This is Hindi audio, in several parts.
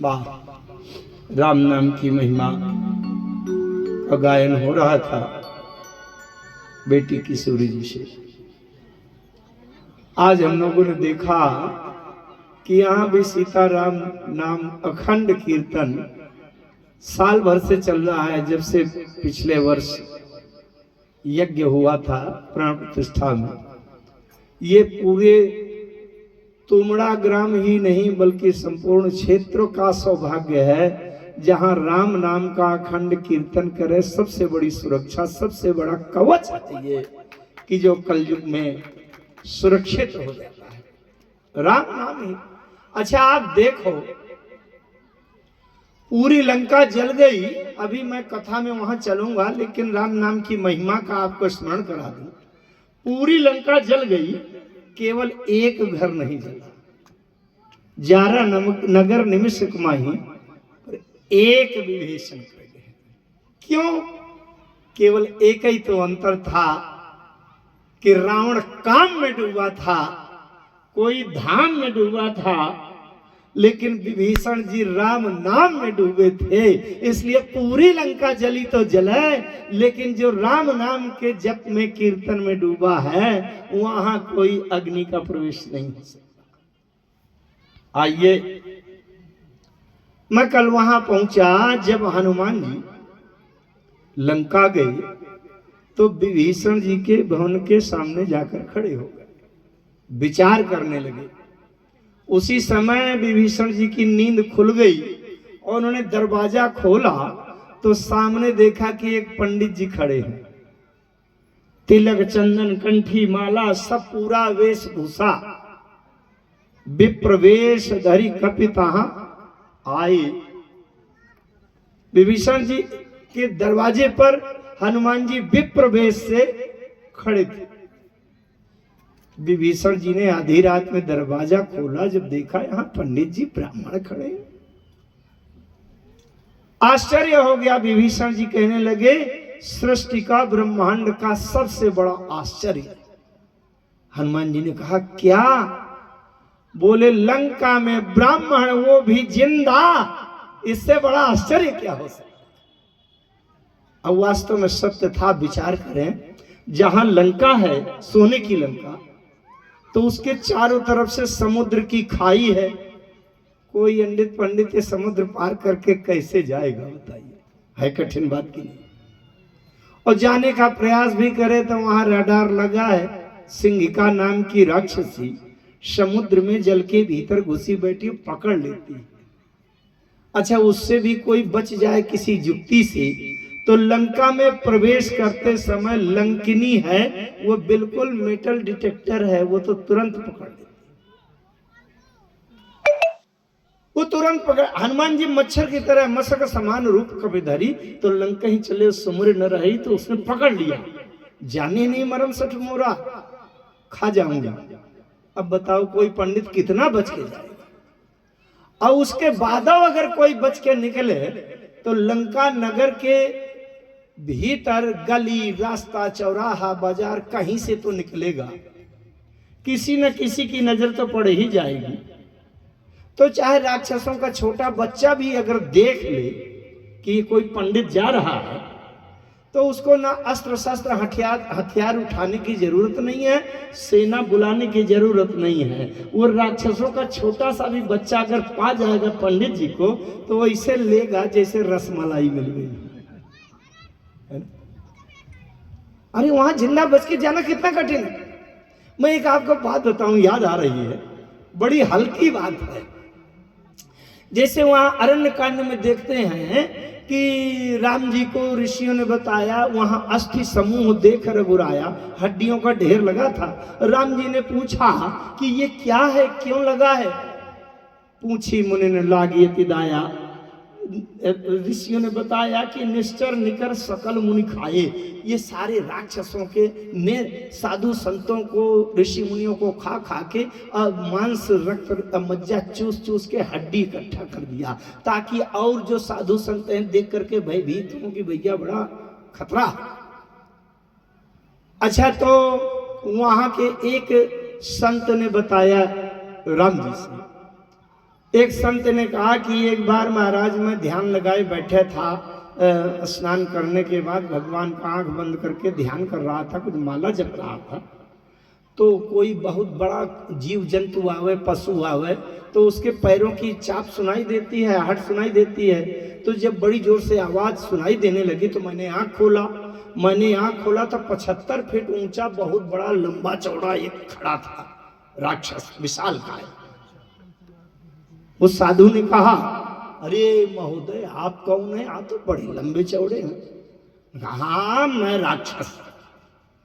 वाह, राम नाम की महिमा का गायन हो रहा था बेटी किशोरी जी से। आज हम लोगों ने देखा कि यहाँ भी सीताराम नाम अखंड कीर्तन साल भर से चल रहा है, जब से पिछले वर्ष यज्ञ हुआ था प्राण प्रतिष्ठा में। ये पूरे तुमड़ा ग्राम ही नहीं बल्कि संपूर्ण क्षेत्र का सौभाग्य है जहां राम नाम का अखंड कीर्तन करे। सबसे बड़ी सुरक्षा, सबसे बड़ा कवच है कि जो कलयुग में सुरक्षित हो जाता है राम नाम ही। अच्छा, आप देखो, पूरी लंका जल गई। अभी मैं कथा में वहां चलूंगा, लेकिन राम नाम की महिमा का आपको स्मरण करा दूं। पूरी लंका जल गई, केवल एक घर नहीं जला। 11 नगर निमिष कुमाही, एक विभीषण कर गए। क्यों? केवल एक ही तो अंतर था कि रावण काम में डूबा था, कोई धाम में डूबा था, लेकिन विभीषण जी राम नाम में डूबे थे। इसलिए पूरी लंका जली तो जले, लेकिन जो राम नाम के जप में कीर्तन में डूबा है वहां कोई अग्नि का प्रवेश नहीं हो सकता। आइए, मैं कल वहां पहुंचा, जब हनुमान जी लंका गए तो विभीषण जी के भवन के सामने जाकर खड़े हो गए, विचार करने लगे। उसी समय विभीषण जी की नींद खुल गई और उन्होंने दरवाजा खोला तो सामने देखा कि एक पंडित जी खड़े हैं। तिलक चंदन कंठी माला सब पूरा वेशभूषा, विप्रवेश धरि कपिता आए। विभीषण जी के दरवाजे पर हनुमान जी विप्रवेश से खड़े थे। विभीषण जी ने आधी रात में दरवाजा खोला, जब देखा यहां पंडित जी ब्राह्मण खड़े हैं। आश्चर्य हो गया। विभीषण जी कहने लगे, सृष्टि का ब्रह्मांड का सबसे बड़ा आश्चर्य। हनुमान जी ने कहा, क्या? बोले, लंका में ब्राह्मण, वो भी जिंदा, इससे बड़ा आश्चर्य क्या हो सकता। अब वास्तव में सत्य था। विचार करें, जहां लंका है, सोने की लंका, तो उसके चारों तरफ से समुद्र की खाई है। कोई अंडित पंडित ये समुद्र पार करके कैसे जाएगा बताइए? है कठिन बात की नहीं। और जाने का प्रयास भी करे तो वहां रडार लगा है। सिंहिका नाम की राक्षसी समुद्र में जल के भीतर घुसी बैठी, पकड़ लेती है। अच्छा, उससे भी कोई बच जाए किसी युक्ति से, तो लंका में प्रवेश करते समय लंकिनी है, वो बिल्कुल मेटल डिटेक्टर है, वो तो तुरंत पकड़ लेती, वो तुरंत पकड़। हनुमान जी मच्छर की तरह मशक समान रूप कपिधरी, तो लंका ही चले समुद्र न रही तो उसने पकड़ लिया। जाने नहीं मरम सठ मोरा, खा जाऊंगा। अब बताओ, कोई पंडित कितना बच के जाएगा? और उसके बाद अगर कोई बच के निकले तो लंका नगर के भीतर गली, रास्ता, चौराहा, बाजार, कहीं से तो निकलेगा, किसी न किसी की नजर तो पड़ ही जाएगी। तो चाहे राक्षसों का छोटा बच्चा भी अगर देख ले कि कोई पंडित जा रहा है, तो उसको ना अस्त्र शस्त्र हथियार उठाने की जरूरत नहीं है, सेना बुलाने की जरूरत नहीं है। वो राक्षसों का छोटा सा भी बच्चा अगर पा जाएगा पंडित जी को, तो वो इसे लेगा जैसे रसमलाई मिल गई। अरे वहां जिंदा बच के जाना कितना कठिन है। मैं एक आपको बात बताऊं, याद आ रही है, बड़ी हल्की बात है। जैसे वहां अरण्य कांड में देखते हैं कि राम जी को ऋषियों ने बताया, वहां अस्थि समूह देख रघुराया, हड्डियों का ढेर लगा था। राम जी ने पूछा कि ये क्या है, क्यों लगा है? पूछी मुनि ने लागी पिदाया। ऋषियों ने बताया कि निश्चर निकर सकल मुनि खाए। ये सारे राक्षसों के ने साधु संतों को, ऋषि मुनियों को खा खा के मांस, रक्त, मज्जा चूस चूस के हड्डी इकट्ठा कर दिया, ताकि और जो साधु संत हैं देख करके भयभीत हों कि भैया बड़ा खतरा। अच्छा, तो वहां के एक संत ने बताया राम जी से, एक संत ने कहा कि एक बार महाराज मैं ध्यान लगाए बैठे था, स्नान करने के बाद भगवान का आंख बंद करके ध्यान कर रहा था, कुछ माला जप रहा था, तो कोई बहुत बड़ा जीव जंतु आवे, पशु आवे, तो उसके पैरों की चाप सुनाई देती है, आहट सुनाई देती है। तो जब बड़ी जोर से आवाज सुनाई देने लगी तो मैंने आंख खोला तो 75 फीट ऊंचा बहुत बड़ा लंबा चौड़ा एक खड़ा था, राक्षस विशाल काय। उस साधु ने कहा, अरे महोदय आप कौन है? आप तो बड़े लंबे चौड़े हैं। हाँ मैं राक्षस।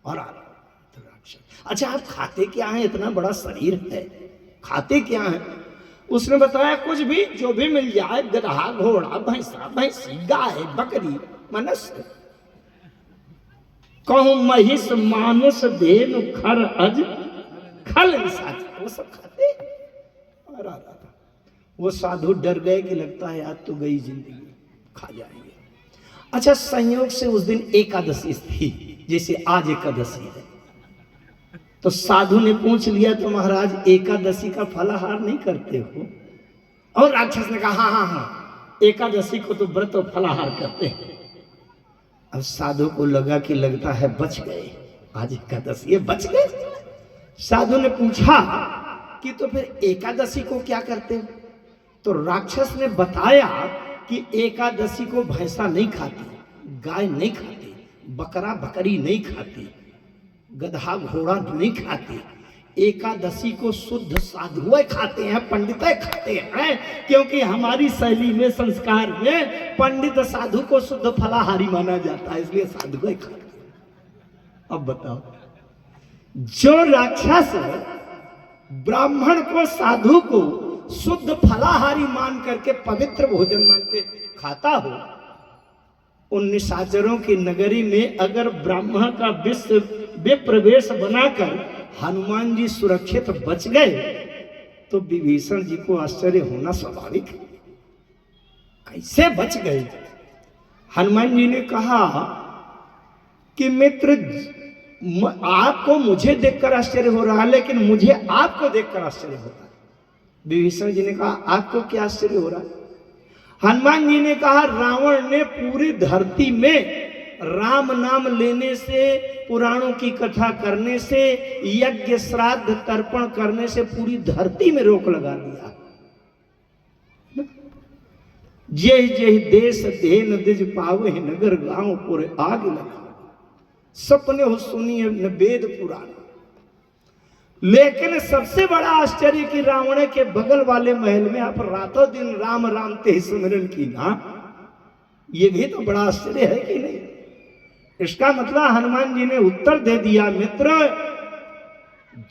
और राक्षस, अच्छा आप खाते क्या हैं? इतना बड़ा शरीर है, खाते क्या हैं? उसने बताया कुछ भी, जो भी मिल जाए, गधा, घोड़ा, भैंसा, भैंसी, गाय, बकरी, मनुष्य, कहूं महिष, मानुष, धेनु, खर, अज, खल, वो सब खाते। वो साधु डर गए कि लगता है आज तो गई जिंदगी, खा जाएंगे। अच्छा संयोग से उस दिन एकादशी थी, जैसे आज एकादशी है, तो साधु ने पूछ लिया तो महाराज एकादशी का फलाहार नहीं करते हो? और राक्षस ने कहा हाँ एकादशी को तो व्रत और फलाहार करते हैं। अब साधु को लगा कि लगता है बच गए, आज एकादशी है, बच गए। साधु ने पूछा कि तो फिर एकादशी को क्या करते हो? तो राक्षस ने बताया कि एकादशी को भैंसा नहीं खाती, गाय नहीं खाती, बकरा बकरी नहीं खाती, गधा घोड़ा नहीं खाती। एकादशी को शुद्ध साधुएं खाते हैं, पंडितें खाते हैं, क्योंकि हमारी शैली में, संस्कार में पंडित साधु को शुद्ध फलाहारी माना जाता है, इसलिए साधुएं खाते हैं। अब बताओ, जो राक्षस ब्राह्मण को, साधु को शुद्ध फलाहारी मान करके, पवित्र भोजन मान के खाता हो, उन निशाचरों की नगरी में अगर ब्राह्मण का विप्रवेश बनाकर हनुमान जी सुरक्षित बच गए तो विभीषण जी को आश्चर्य होना स्वाभाविक है। कैसे बच गए? हनुमान जी ने कहा कि मित्र आपको मुझे देखकर आश्चर्य हो रहा है, लेकिन मुझे आपको देखकर आश्चर्य हो रहा है। विभीषण जी ने कहा आपको क्या आश्चर्य हो रहा है? हनुमान जी ने कहा रावण ने पूरी धरती में राम नाम लेने से, पुराणों की कथा करने से, यज्ञ श्राद्ध तर्पण करने से पूरी धरती में रोक लगा दिया। जय जय देश देन दिज पावे, नगर गांव पूरे आग लगा, सपने हो सुनिए न वेद पुराण। लेकिन सबसे बड़ा आश्चर्य कि रावण के बगल वाले महल में आप रातों दिन राम राम ते सुमिरन की ना, ये भी तो बड़ा आश्चर्य है कि नहीं? इसका मतलब हनुमान जी ने उत्तर दे दिया, मित्र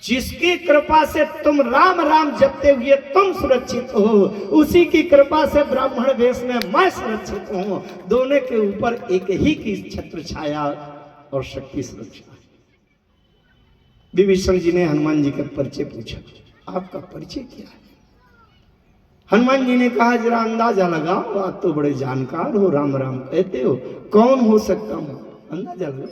जिसकी कृपा से तुम राम राम जपते हुए तुम सुरक्षित हो, उसी की कृपा से ब्राह्मण वेश में मैं सुरक्षित हूं। दोनों के ऊपर एक ही की छत्र छाया और शक्ति सुरक्षा। विभीषण जी ने हनुमान जी का परिचय पूछा, आपका परिचय क्या है? हनुमान जी ने कहा जरा अंदाजा लगाओ, आप तो बड़े जानकार हो, राम राम कहते हो, कौन हो सकता हूं? अंदाजा लगाओ।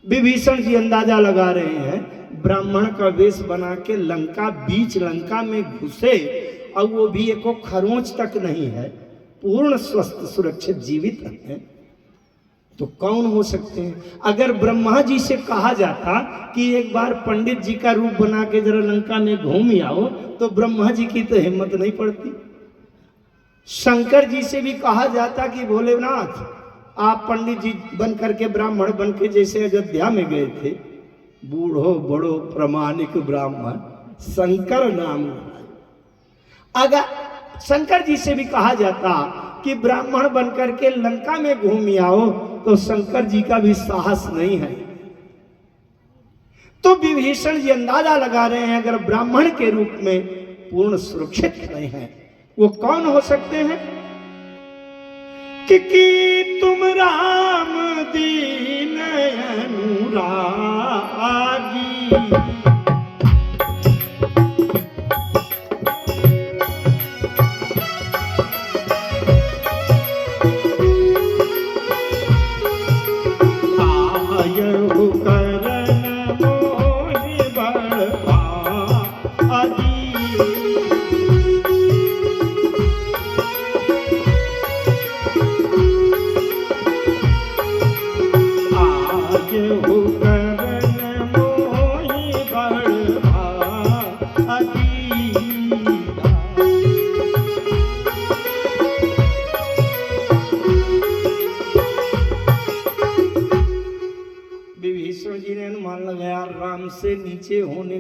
विभीषण जी अंदाजा लगा रहे हैं, ब्राह्मण का वेश बना के लंका, बीच लंका में घुसे, और वो भी एको खरोंच तक नहीं है, पूर्ण स्वस्थ सुरक्षित जीवित है, तो कौन हो सकते हैं? अगर ब्रह्मा जी से कहा जाता कि एक बार पंडित जी का रूप बना के जरा लंका में घूम आओ, तो ब्रह्मा जी की तो हिम्मत नहीं पड़ती। शंकर जी से भी कहा जाता कि भोलेनाथ आप पंडित जी बन करके, ब्राह्मण बन के जैसे अयोध्या में गए थे, बूढ़ो बड़ो प्रमाणिक ब्राह्मण शंकर नाम। अगर शंकर जी से भी कहा जाता कि ब्राह्मण बनकर के लंका में घूम आओ, तो शंकर जी का भी साहस नहीं है। तो विभीषण जी अंदाजा लगा रहे हैं, अगर ब्राह्मण के रूप में पूर्ण सुरक्षित खड़े हैं, वो कौन हो सकते हैं? कि तुम राम दीन अनुरागी,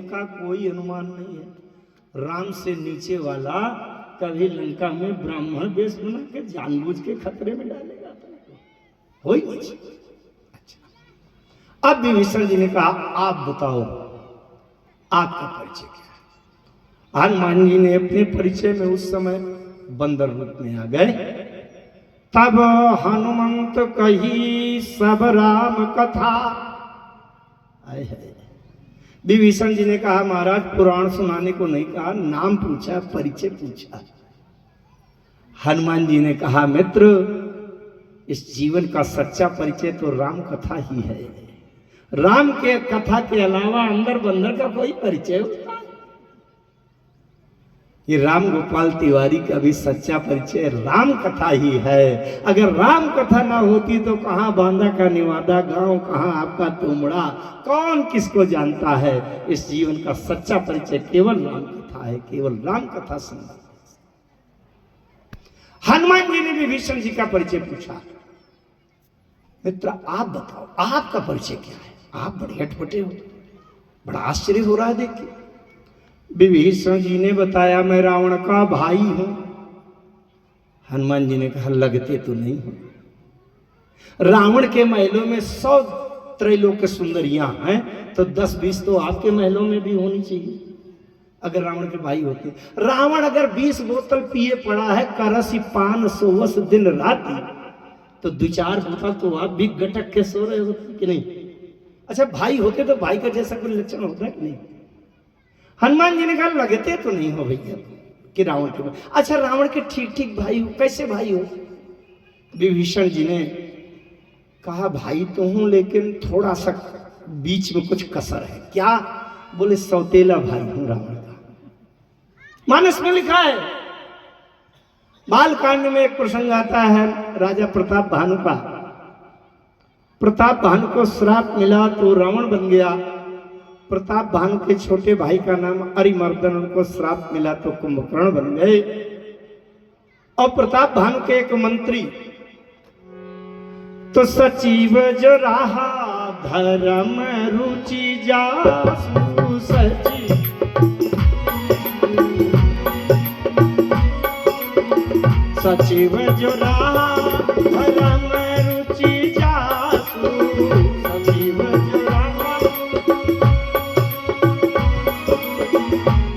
इनका कोई अनुमान नहीं है। राम से नीचे वाला कभी लंका में ब्राह्मण वेश बना के जानबूझ के खतरे में डालेगा हो ही नहीं। अच्छा, अब विभीषण जी ने कहा आप बताओ आपका परिचय क्या है। हनुमान जी ने अपने परिचय में उस समय बंदर रूप में आ गए। तब हनुमंत कही सब राम कथा। विभीषण जी ने कहा महाराज पुराण सुनाने को नहीं कहा, नाम पूछा, परिचय पूछा। हनुमान जी ने कहा मित्र इस जीवन का सच्चा परिचय तो राम कथा ही है। राम के कथा के अलावा अंदर बंदर का कोई परिचय होता है? ये राम गोपाल तिवारी का भी सच्चा परिचय राम कथा ही है। अगर राम कथा ना होती तो कहां बांदा का निवादा गांव, कहां आपका तुमड़ा, कौन किसको जानता है। इस जीवन का सच्चा परिचय केवल राम कथा है, केवल राम कथा सुनना। हनुमान जी ने विभीषण जी का परिचय पूछा। मित्र आप बताओ आपका परिचय क्या है, आप बड़े अटपटे हो, बड़ा आश्चर्य हो रहा है देख के। विभीषण जी ने बताया मैं रावण का भाई हूं। हनुमान जी ने कहा लगते तो नहीं हो। रावण के महलों में 100 त्रैलोक्य सुंदरियां हैं तो 10-20 तो आपके महलों में भी होनी चाहिए अगर रावण के भाई होते। रावण अगर 20 बोतल पिए पड़ा है करसी पान सोवस दिन राती तो 2-4 बोतल तो आप भी गटक के सो रहे होते कि नहीं। अच्छा भाई होते तो भाई का जैसा कोई लक्षण होता है कि नहीं। हनुमान जी ने कहा लगते तो नहीं हो भैया कि रावण के भाई। अच्छा रावण के ठीक ठीक भाई हो, कैसे भाई हो। विभीषण जी ने कहा भाई तो हूं लेकिन थोड़ा सा बीच में कुछ कसर है। क्या? बोले सौतेला भाई हूं रावण का। मानस में लिखा है। बालकांड में एक प्रसंग आता है राजा प्रताप भानु का। प्रताप भानु को श्राप मिला तो रावण बन गया। प्रताप भानु के छोटे भाई का नाम अरिमर्दन, उनको श्राप मिला तो कुंभकर्ण बन गए। और प्रताप भानु के एक मंत्री तो सचिव जो रहा धर्म रुचि जासु सचिव, सचिव जो रहा धर्म रुचि जासु, सचिव जो रहा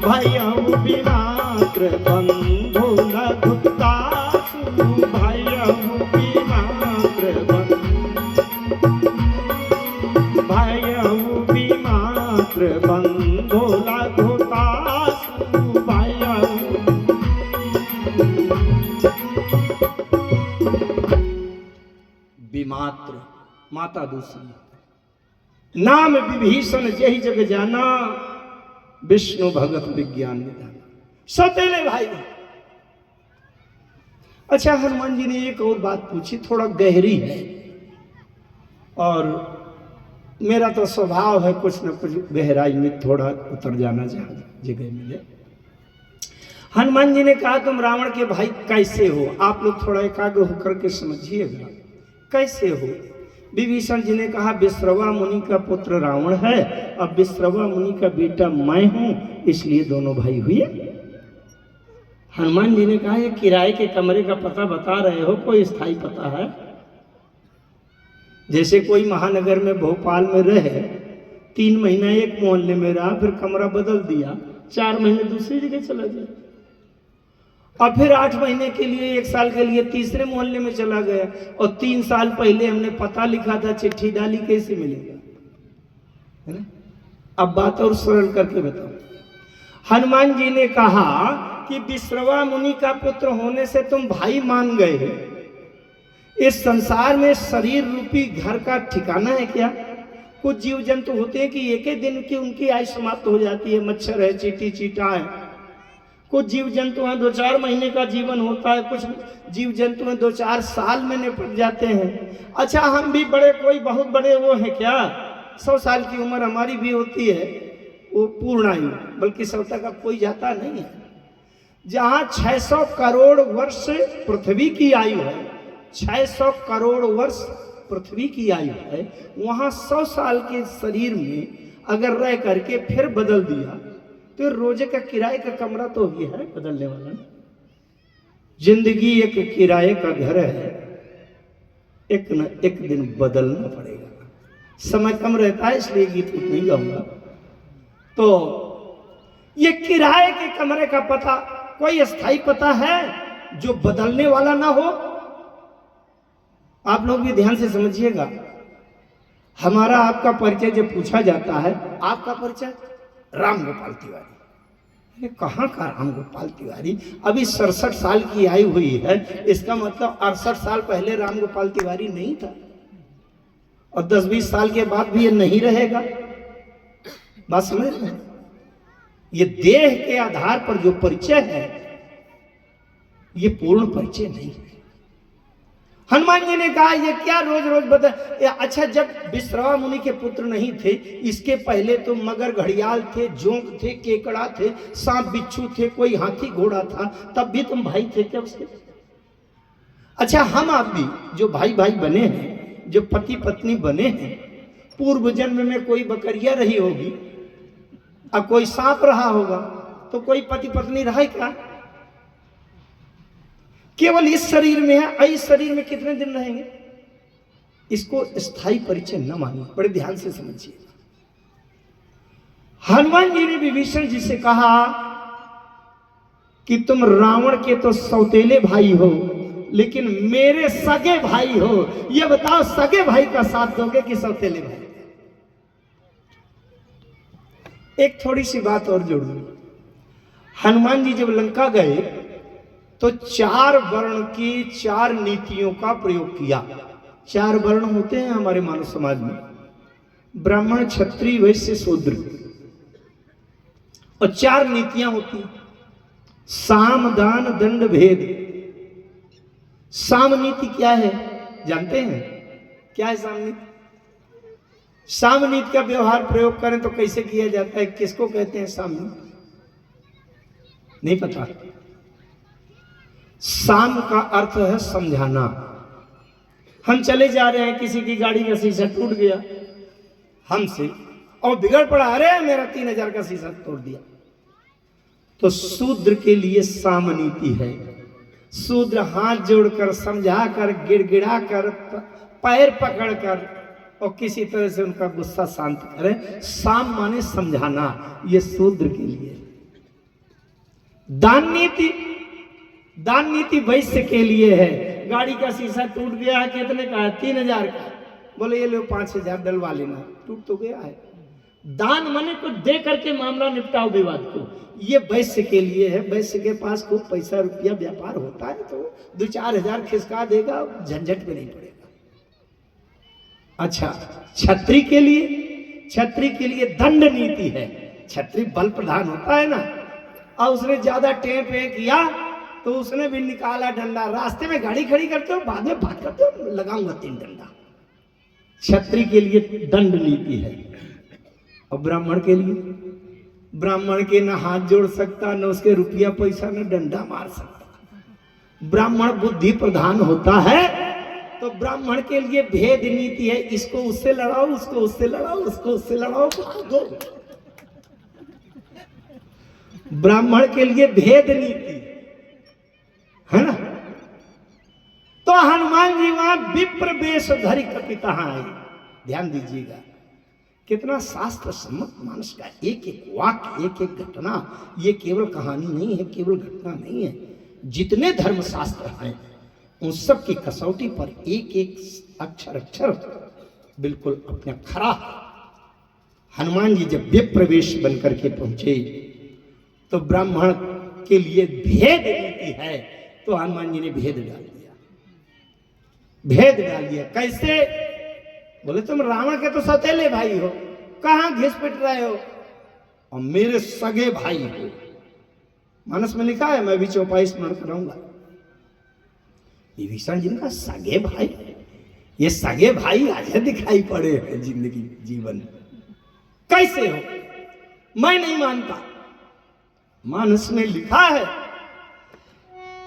भयउ विमात्र बंधु लघुतासु, भयउ विमात्र भयउ विमात्र बंधु लघुतासु, भयउ। विमात्र माता दूसरी, नाम विभीषण जही जग जाना, विष्णु भगत विज्ञान निधान। सौतेले भाई। अच्छा हनुमान जी ने एक और बात पूछी, थोड़ा गहरी है और मेरा तो स्वभाव है कुछ न कुछ गहराई में थोड़ा उतर जाना जगह मिले। हनुमान जी ने कहा तुम रावण के भाई कैसे हो। आप लोग थोड़ा एकाग्र होकर के समझिएगा कैसे हो। विभीषण जी ने कहा विश्रवा मुनि का पुत्र रावण है, अब विश्रवा मुनि का बेटा मैं हूं, इसलिए दोनों भाई हुए। हनुमान जी ने कहा ये किराए के कमरे का पता बता रहे हो, कोई स्थायी पता है? जैसे कोई महानगर में भोपाल में रहे, 3 महीना एक मोहल्ले में रहा, फिर कमरा बदल दिया, 4 महीने दूसरी जगह चला गया, और फिर 8 महीने के लिए 1 साल के लिए तीसरे मोहल्ले में चला गया, और 3 साल पहले हमने पता लिखा था, चिट्ठी डाली, कैसे मिलेगा? है ना? अब बात और सरल करके बताओ। हनुमान जी ने कहा कि विश्रवा मुनि का पुत्र होने से तुम भाई मान गए। इस संसार में शरीर रूपी घर का ठिकाना है क्या? कुछ जीव जंतु होते हैं कि एक ही दिन की उनकी आयु समाप्त हो जाती है। मच्छर है, चींटी चींटा है। कुछ जीव जंतु हैं 2-4 महीने का जीवन होता है, कुछ जीव जंतु हैं 2-4 साल में निपट जाते हैं। अच्छा हम भी बड़े कोई बहुत बड़े वो हैं क्या? 100 साल की उम्र हमारी भी होती है, वो पूर्ण आयु, बल्कि 100 तक अब कोई जाता नहीं है। जहाँ 600 करोड़ वर्ष पृथ्वी की आयु है, 600 करोड़ वर्ष पृथ्वी की आयु है, वहाँ 100 साल के शरीर में अगर रह करके फिर बदल दिया तो रोजे का किराए का कमरा तो ही है बदलने वाला। जिंदगी एक किराए का घर है, एक न एक दिन बदलना पड़ेगा। समय कम रहता है इसलिए गीत नहीं गाऊंगा। तो ये किराए के कमरे का पता कोई अस्थाई पता है जो बदलने वाला ना हो? आप लोग भी ध्यान से समझिएगा। हमारा आपका परिचय जब पूछा जाता है, आपका परिचय राम गोपाल तिवारी। कहाँ का राम गोपाल तिवारी? अभी 67 साल की आयु हुई है, इसका मतलब 68 साल पहले राम गोपाल तिवारी नहीं था और 10-20 साल के बाद भी ये नहीं रहेगा। बात समझ रहे हैं? ये देह के आधार पर जो परिचय है ये पूर्ण परिचय नहीं है। हनुमान जी ने कहा ये क्या रोज रोज बता। अच्छा, जब विश्रवा मुनि के पुत्र नहीं थे, इसके पहले तो मगर घड़ियाल थे, जोंक थे, केकड़ा थे, सांप बिच्छू थे, कोई हाथी घोड़ा था, तब भी तुम भाई थे क्या उसके? अच्छा, हम आप भी जो भाई भाई बने हैं, जो पति पत्नी बने हैं, पूर्व जन्म में कोई बकरिया रही होगी और कोई सांप रहा होगा, तो कोई पति पत्नी रहा क्या? केवल इस शरीर में है, इस शरीर में कितने दिन रहेंगे? इसको स्थायी परिचय न मानिए, बड़े ध्यान से समझिए। हनुमान जी ने विभीषण जी से कहा कि तुम रावण के तो सौतेले भाई हो, लेकिन मेरे सगे भाई हो। ये बताओ, सगे भाई का साथ दोगे कि सौतेले भाई? एक थोड़ी सी बात और जोड़ दूं। हनुमान जी जब लंका गए तो 4 वर्ण की 4 नीतियों का प्रयोग किया। 4 वर्ण होते हैं हमारे मानव समाज में, ब्राह्मण, क्षत्रिय, वैश्य, शूद्र, और 4 नीतियां होती हैं, साम, दान, दंड, भेद। साम नीति क्या है जानते हैं? क्या है साम नीति? साम नीति का व्यवहार प्रयोग करें तो कैसे किया जाता है? किसको कहते हैं साम नीति? नहीं पता? साम का अर्थ है समझाना। हम चले जा रहे हैं, किसी की गाड़ी का शीशा टूट गया हमसे और बिगड़ पड़ा, अरे मेरा 3000 का शीशा तोड़ दिया, तो शूद्र के लिए साम नीति है। शूद्र हाथ जोड़कर, समझाकर, गिड़गिड़ा कर, पैर पकड़कर और किसी तरह से उनका गुस्सा शांत करे। साम माने समझाना, ये शूद्र के लिए। दान नीति, दान नीति वैश्य के लिए है। गाड़ी का शीशा टूट गया है, कितने का है? 3000 का। बोले ये लो 5000 डलवा लेना, टूट तो गया है। दान माने कुछ दे करके मामला निपटाओ विवाद को, ये वैश्य के लिए है। वैश्य के पास खूब पैसा रुपया व्यापार होता है तो 2-4 हजार खिसका देगा, झंझट में नहीं पड़ेगा। अच्छा, क्षत्रिय के लिए, क्षत्रिय के लिए दंड नीति है। क्षत्रिय बल प्रधान होता है ना, और उसने ज्यादा टेप किया तो उसने भी निकाला डंडा। रास्ते में गाड़ी खड़ी करते हो, बाद में बात करते हो, लगाऊंगा 3 डंडा। क्षत्रिय के लिए दंड नीति है। और ब्राह्मण के लिए, ब्राह्मण के ना हाथ जोड़ सकता, न उसके रुपया पैसा, न डंडा मार सकता। ब्राह्मण बुद्धि प्रधान होता है, तो ब्राह्मण के लिए भेद नीति है। इसको उससे लड़ाओ, उसको उससे लड़ाओ, उसको उससे लड़ाओ, भागो। ब्राह्मण के लिए भेद नीति है ना। तो हनुमान जी वहां विप्र वेश धरि कपिता आए। ध्यान दीजिएगा, कितना शास्त्र सम्मत मानस का एक एक वाक्य, एक एक घटना। ये केवल कहानी नहीं है, केवल घटना नहीं है। जितने धर्म शास्त्र हैं उन सब की कसौटी पर एक एक अक्षर अक्षर बिल्कुल अपना खरा। हनुमान जी जब विप्रवेश बनकर के पहुंचे तो ब्राह्मण के लिए भेद नीति है, तो हनुमान जी ने भेद डाल दिया। भेद डाल दिया कैसे? बोले तुम रावण के तो सौतेले भाई हो, कहां घिस पिट रहे हो, और मेरे सगे भाई हो। मानस में लिखा है, मैं भी चौपाई स्मरण कराऊंगा। विभीषण जी ने कहा सगे भाई, ये सगे भाई आज दिखाई पड़े हैं जिंदगी जीवन कैसे हो? मैं नहीं मानता। मानस में लिखा है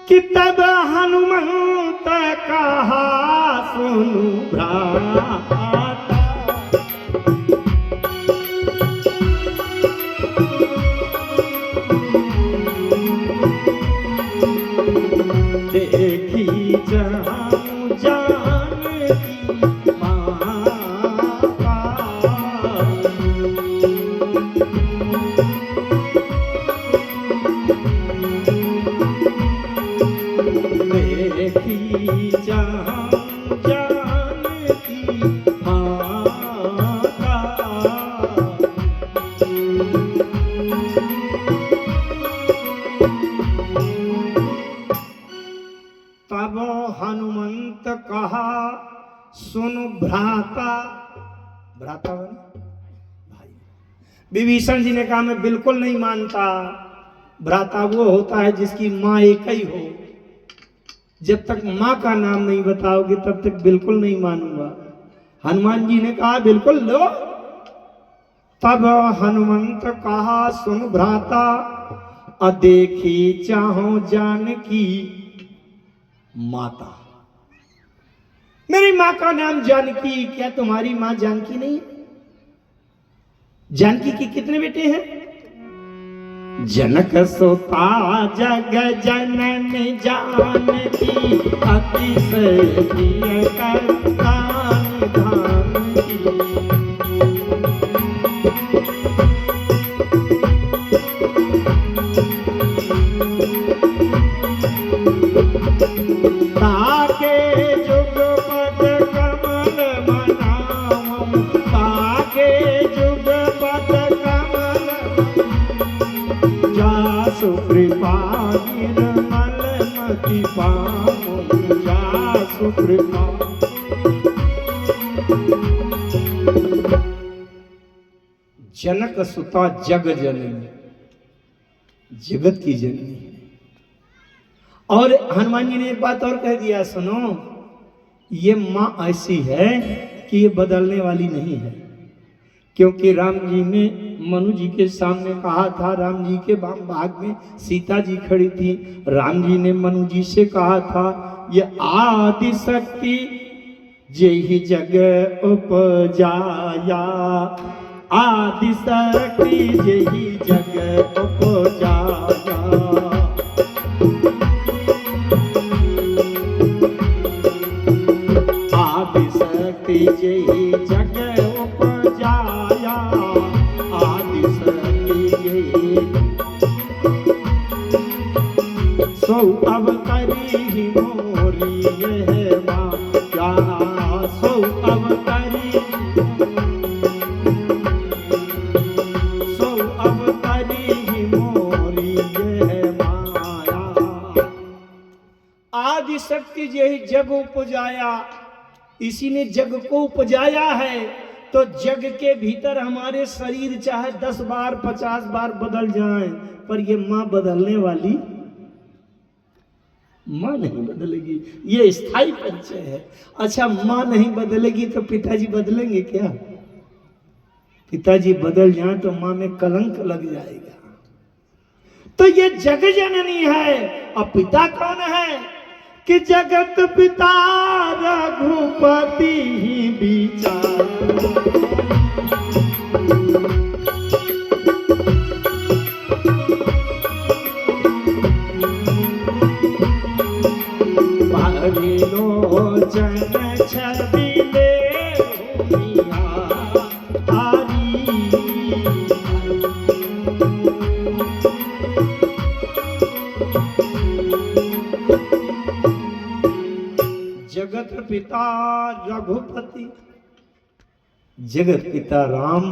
कि तब हनुमंत कहा सुनु भ्राता, देखी जहाँ जानकी माता। देखी जहाँ जानकी माता। तब हनुमंत कहा सुन भ्राता। भ्राता भाई। विभीषण जी ने कहा मैं बिल्कुल नहीं मानता। भ्राता वो होता है जिसकी माँ एक ही हो। जब तक माँ का नाम नहीं बताओगे तब तक बिल्कुल नहीं मानूंगा। हनुमान जी ने कहा बिल्कुल लो। तब हनुमंत कहा सुन भ्राता अदेखी चाहो जानकी माता। मेरी माँ का नाम जानकी। क्या तुम्हारी माँ जानकी नहीं है? जानकी के कितने बेटे हैं? जनक सुता जग जनन जानकी अतिशय प्रिय करता निधान की। ताके जुगपद कमल मनावं। ताके जुगपद कमल जासु कृपा निर्मल मति पावं। जासु कृपा। जनक सुता जग जननी, जगत की जननी है। और हनुमान जी ने एक बात और कह दिया सुनो, ये माँ ऐसी है कि ये बदलने वाली नहीं है। क्योंकि राम जी ने मनु जी के सामने कहा था, राम जी के वाम भाग में सीता जी खड़ी थी। राम जी ने मनु जी से कहा था ये आदि शक्ति जेहि जग उपजाया। आदि शक्ति जेहि जग उपजाया। आदि शक्ति जेहि जग उपजाया। आदि शक्ति जेहि सो अवतरी मोरी है माँ। क्या सो अवतरी मोरी है माया। आदि शक्ति यही जग उपजाया। इसी ने जग को उपजाया है। तो जग के भीतर हमारे शरीर चाहे 10 बार 50 बार बदल जाएं, पर ये माँ बदलने वाली माँ नहीं बदलेगी। ये स्थायी परिचय है। अच्छा माँ नहीं बदलेगी तो पिताजी बदलेंगे क्या? पिताजी बदल जाए तो माँ में कलंक लग जाएगा। तो ये जग जननी है। अब पिता कौन है? कि जगत पिता रघुपति ही विचार। लोचन छबिले भूमिया हारी। जगत पिता रघुपति, जगत पिता राम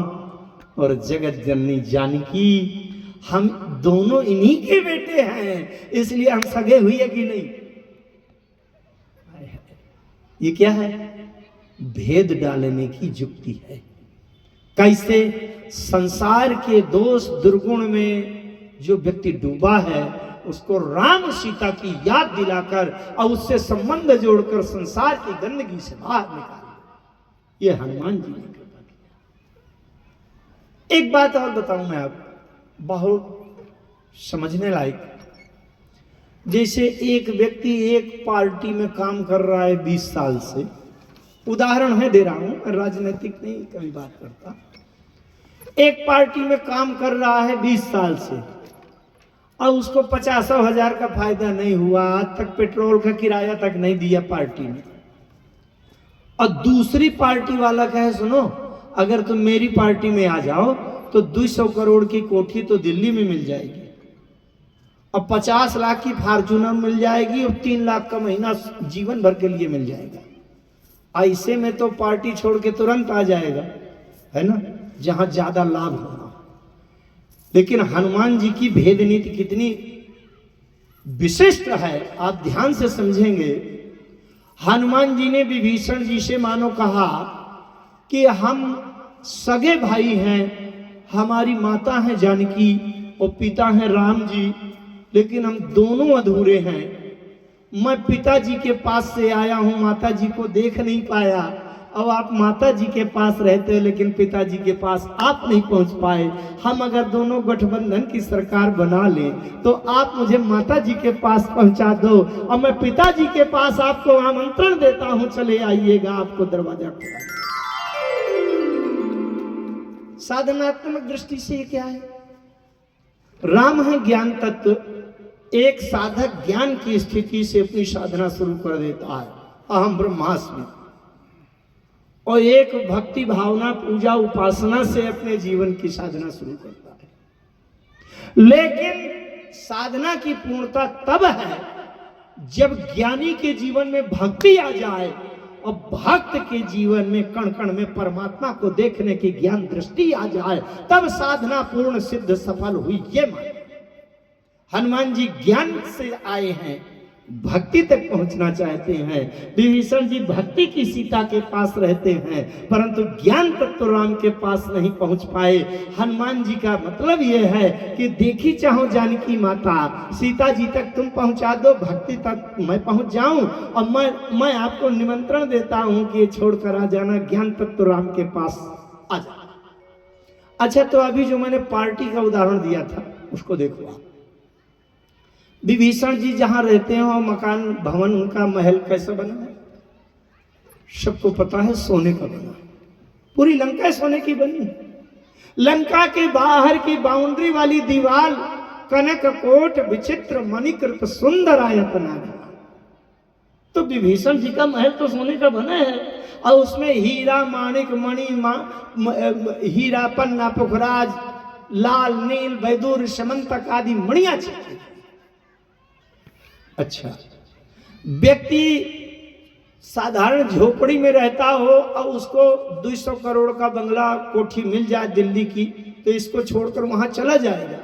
और जगत जननी जानकी, हम दोनों इन्हीं के बेटे हैं। इसलिए हम सगे हुए कि नहीं? ये क्या है? भेद डालने की युक्ति है। कैसे? संसार के दोष दुर्गुण में जो व्यक्ति डूबा है उसको राम सीता की याद दिलाकर और उससे संबंध जोड़कर संसार की गंदगी से बाहर निकाले। ये हनुमान जी ने कृपा किया। एक बात और बताऊं मैं आपको, बहुत समझने लायक। जैसे एक व्यक्ति एक पार्टी में काम कर रहा है 20 साल से, उदाहरण है दे रहा हूं, राजनीतिक नहीं कभी बात करता। एक पार्टी में काम कर रहा है 20 साल से और उसको 50,000 का फायदा नहीं हुआ, आज तक पेट्रोल का किराया तक नहीं दिया पार्टी ने। और दूसरी पार्टी वाला कहे सुनो, अगर तुम मेरी पार्टी में आ जाओ तो 200 करोड़ की कोठी तो दिल्ली में मिल जाएगी, और 50 लाख की फॉर्च्यूनर मिल जाएगी, और 3 लाख का महीना जीवन भर के लिए मिल जाएगा। ऐसे में तो पार्टी छोड़ के तुरंत आ जाएगा, है ना, जहां ज्यादा लाभ होना। लेकिन हनुमान जी की भेद नीति कितनी विशिष्ट है, आप ध्यान से समझेंगे। हनुमान जी ने विभीषण जी से मानो कहा कि हम सगे भाई हैं, हमारी माता है जानकी और पिता है राम जी, लेकिन हम दोनों अधूरे हैं। मैं पिताजी के पास से आया हूं, माता जी को देख नहीं पाया। अब आप माता जी के पास रहते हो लेकिन पिताजी के पास आप नहीं पहुंच पाए। हम अगर दोनों गठबंधन की सरकार बना लें तो आप मुझे माता जी के पास पहुंचा दो, और मैं पिताजी के पास आपको आमंत्रण देता हूं, चले आइएगा, आपको दरवाजा खुला। साधनात्मक दृष्टि से ये क्या है? राम है ज्ञान तत्व। एक साधक ज्ञान की स्थिति से अपनी साधना शुरू कर देता है, अहम ब्रह्मास्मि, और एक भक्ति भावना पूजा उपासना से अपने जीवन की साधना शुरू करता है। लेकिन साधना की पूर्णता तब है जब ज्ञानी के जीवन में भक्ति आ जाए और भक्त के जीवन में कण कण में परमात्मा को देखने की ज्ञान दृष्टि आ जाए, तब साधना पूर्ण सिद्ध सफल हुई। ये मान हनुमान जी ज्ञान से आए हैं, भक्ति तक पहुंचना चाहते हैं। विभीषण जी भक्ति की सीता के पास रहते हैं, परंतु ज्ञान तक तो राम के पास नहीं पहुंच पाए। हनुमान जी का मतलब यह है कि देखी चाहो जानकी माता, सीता जी तक तुम पहुंचा दो, भक्ति तक मैं पहुंच जाऊं, और मैं आपको निमंत्रण देता हूं कि ये छोड़कर आ जाना, ज्ञान तक तो राम के पास आ जाना। अच्छा, तो अभी जो मैंने पार्टी का उदाहरण दिया था उसको देखो आप। विभीषण जी जहां रहते हैं और मकान भवन उनका महल कैसा बना है? सबको पता है, सोने का बना। पूरी लंका सोने की बनी। लंका के बाहर की बाउंड्री वाली दीवार कनक कोट विचित्र मणिकृत सुंदर आयतना। तो विभीषण जी का महल तो सोने का बना है, और उसमें हीरा माणिक मणि हीरा पन्ना पुखराज लाल नील वैदूर समंतक आदि मणियां छिपी। अच्छा, व्यक्ति साधारण झोपड़ी में रहता हो और उसको 200 करोड़ का बंगला कोठी मिल जाए दिल्ली की, तो इसको छोड़कर वहां चला जाएगा।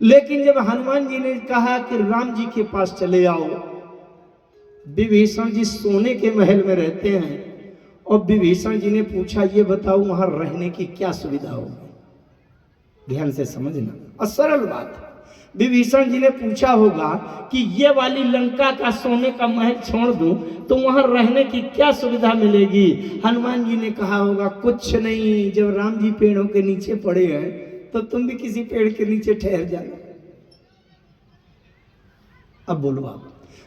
लेकिन जब हनुमान जी ने कहा कि राम जी के पास चले आओ, विभीषण जी सोने के महल में रहते हैं, और विभीषण जी ने पूछा ये बताओ वहां रहने की क्या सुविधा होगी? ध्यान से समझना, और सरल बात है। विभीषण जी ने पूछा होगा कि ये वाली लंका का सोने का महल छोड़ दूं तो वहां रहने की क्या सुविधा मिलेगी? हनुमान जी ने कहा होगा कुछ नहीं, जब राम जी पेड़ों के नीचे पड़े हैं तो तुम भी किसी पेड़ के नीचे ठहर जाना। अब बोलो आप,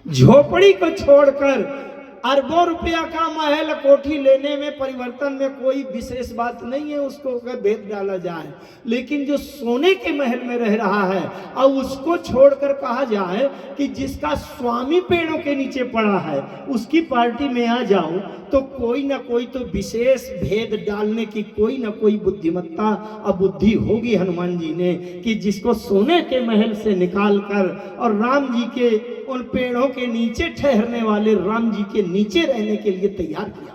झोपड़ी को छोड़कर अरबों रुपया का महल कोठी लेने में परिवर्तन में कोई विशेष बात नहीं है, उसको अगर भेद डाला जाए। लेकिन जो सोने के महल में रह रहा है और उसको छोड़कर कहा जाए कि जिसका स्वामी पेड़ों के नीचे पड़ा है उसकी पार्टी में आ जाओ, तो कोई ना कोई तो विशेष भेद डालने की कोई ना कोई बुद्धिमत्ता और बुद्धि होगी हनुमान जी ने, कि जिसको सोने के महल से निकालकर और राम जी के उन पेड़ों के नीचे ठहरने वाले राम जी के नीचे रहने के लिए तैयार किया।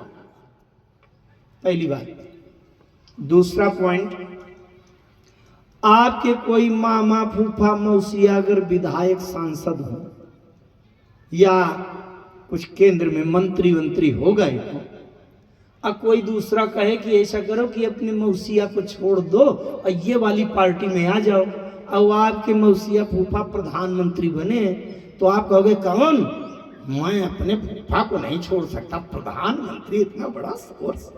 पहली बात। दूसरा पॉइंट, आपके कोई मामा फूफा मौसी अगर विधायक सांसद हो या कुछ केंद्र में मंत्री हो गए हो, और कोई दूसरा कहे कि ऐसा करो कि अपने मौसिया को छोड़ दो और ये वाली पार्टी में आ जाओ, और आपके मौसिया फूफा प्रधानमंत्री बने, तो आप कहोगे कौन? मैं अपने फूफा को नहीं छोड़ सकता, प्रधानमंत्री इतना बड़ा सोर्स,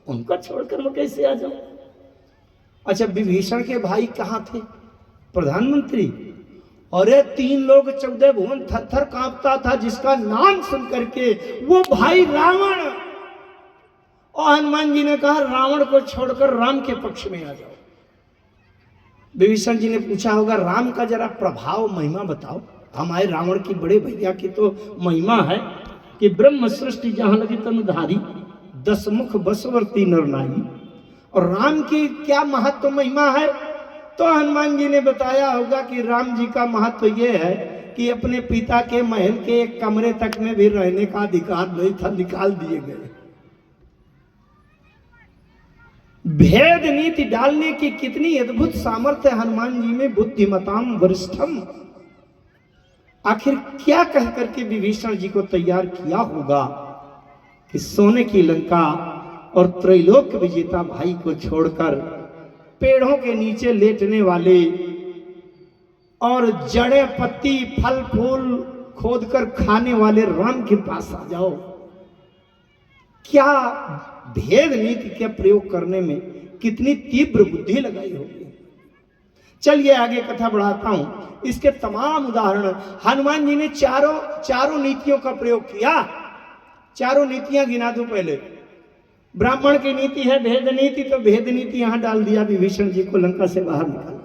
उनको छोड़कर मैं कैसे आ जाऊं? अच्छा, विभीषण के भाई कहाँ थे? प्रधानमंत्री। अरे 3 लोग 14 भुवन थर-थर कांपता था जिसका नाम सुन करके, वो भाई रावण। और हनुमान जी ने कहा रावण को छोड़कर राम के पक्ष में आ जाओ। विभीषण जी ने पूछा होगा राम का जरा प्रभाव महिमा बताओ, हमारे रावण की बड़े भैया की तो महिमा है कि ब्रह्म सृष्टि जहां लगी तनुधारी, 10 मुख बसवर्ती नर नारी, और राम की क्या महत्व महिमा है। तो हनुमान जी ने बताया होगा कि राम जी का महत्व यह है कि अपने पिता के महल के एक कमरे तक में भी रहने का अधिकार नहीं था, निकाल दिए गए। भेद नीति डालने की कितनी अद्भुत सामर्थ्य हनुमान जी में, बुद्धिमताम वरिष्ठम। आखिर क्या कह करके विभीषण जी को तैयार किया होगा कि सोने की लंका और त्रैलोक्य विजेता भाई को छोड़कर पेड़ों के नीचे लेटने वाले और जड़े पत्ती फल फूल खोदकर खाने वाले राम के पास आ जाओ। क्या भेद नीति के प्रयोग करने में कितनी तीव्र बुद्धि लगाई होगी। चलिए आगे कथा बढ़ाता हूं। इसके तमाम उदाहरण हनुमान जी ने चारों नीतियों का प्रयोग किया। चारों नीतियां गिना दूं पहले। ब्राह्मण की नीति है भेद नीति, तो भेद नीति यहां डाल दिया विभीषण जी को लंका से बाहर निकाल।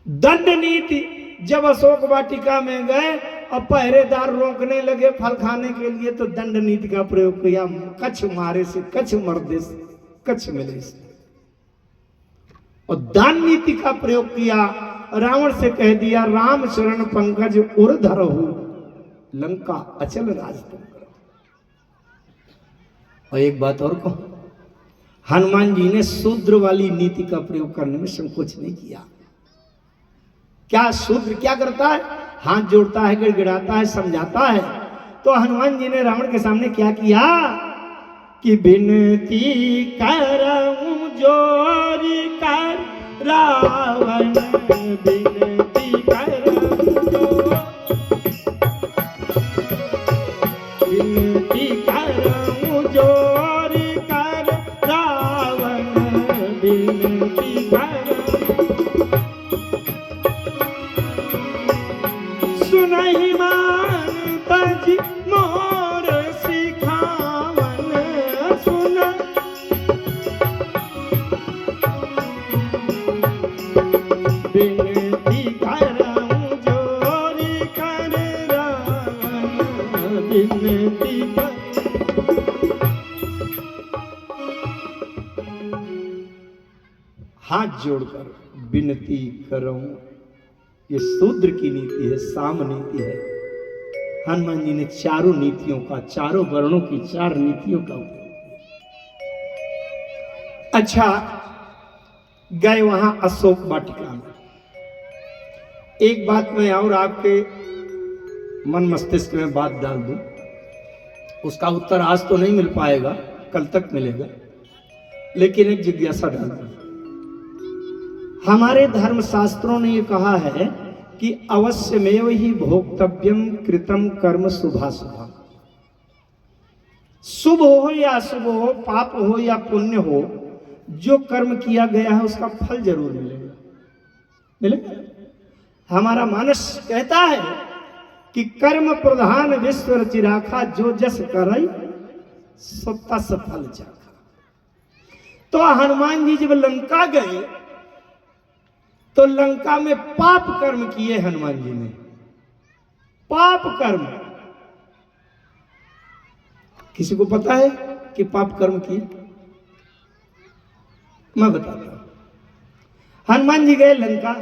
दंड नीति, जब अशोक वाटिका में गए और पहरेदार रोकने लगे फल खाने के लिए, तो दंड नीति का प्रयोग किया। कछ मारे से कछ मर्दे से कछ मिले से। और दान नीति का प्रयोग किया। रावण से कह दिया राम शरण पंकज उर धरहु, लंका अचल राज तुम करो। और एक बात और कहूं, हनुमान जी ने शूद्र वाली नीति का प्रयोग करने में संकोच नहीं किया। क्या शूद्र क्या करता है? हाथ जोड़ता है, गिड़गिड़ाता है, समझाता है। तो हनुमान जी ने रावण के सामने क्या किया कि बिनती करऊं जोरी कर रावण, बिनती करऊं बिनती करऊं जोरी कर रावण, बिनती करऊं सुनहि मान तज मोर सिखावन, सुन बिनती करऊं जोरी कर रावण, बिनती कर। हाथ जोड़कर विनती करूं, ये शूद्र की नीति है, साम नीति है। हनुमान जी ने चारों नीतियों का, चारों वर्णों की 4 नीतियों का उपयोग किया। अच्छा, गए वहां अशोक वाटिका में। एक बात मैं और आपके मन मस्तिष्क में बात डाल दूं, उसका उत्तर आज तो नहीं मिल पाएगा, कल तक मिलेगा, लेकिन एक जिज्ञासा डाल दूं। हमारे धर्म शास्त्रों ने यह कहा है कि अवश्यमेव ही भोक्तव्यम कृतम कर्म शुभाशुभम। शुभ हो या अशुभ हो, पाप हो या पुण्य हो, जो कर्म किया गया है उसका फल जरूर मिलेगा। मिलेगा। हमारा मानस कहता है कि कर्म प्रधान विश्व रचि राखा, जो जस करई सो तस फल चाखा। तो हनुमान जी जब लंका गए तो लंका में पाप कर्म किए हनुमान जी ने। पाप कर्म, किसी को पता है कि पाप कर्म किए? मैं बताता हूं। हनुमान जी गए लंका।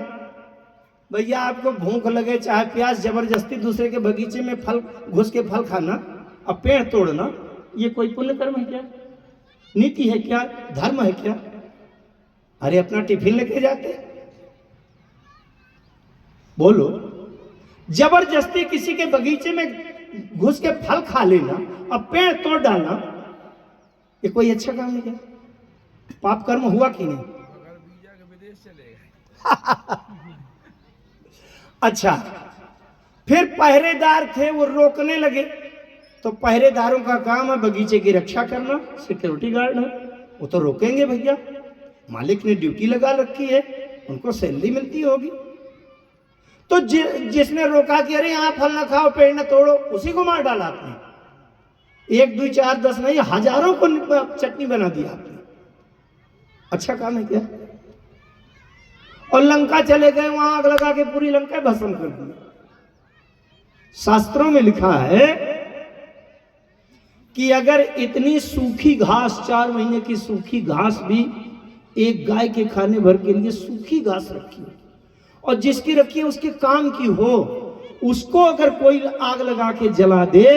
भैया आपको भूख लगे चाहे प्यास, जबरदस्ती दूसरे के बगीचे में फल घुस के फल खाना और पेड़ तोड़ना, ये कोई पुण्य कर्म है क्या? नीति है क्या? धर्म है क्या? अरे अपना टिफिन लेके जाते, बोलो। जबरदस्ती किसी के बगीचे में घुस के फल खा लेना और पेड़ तोड़ डालना, ये कोई अच्छा काम नहीं क्या? पाप कर्म हुआ कि नहीं? अच्छा, फिर पहरेदार थे, वो रोकने लगे। तो पहरेदारों का काम है बगीचे की रक्षा करना, सिक्योरिटी गार्ड है, वो तो रोकेंगे भैया। मालिक ने ड्यूटी लगा रखी है, उनको सैलरी मिलती होगी। तो जिसने रोका कि अरे यहाँ फल ना खाओ, पेड़ ना तोड़ो, उसी को मार डाला आपने। 1 2 4 10 नहीं, हजारों को चटनी बना दिया आपने। अच्छा काम है क्या? और लंका चले गए, वहां आग लगा के पूरी लंका भस्म कर दी। शास्त्रों में लिखा है कि अगर इतनी सूखी घास, 4 महीने की सूखी घास भी एक गाय के खाने भर के लिए सूखी घास रखी हो, और जिसकी रखी है उसके काम की हो, उसको अगर कोई आग लगा के जला दे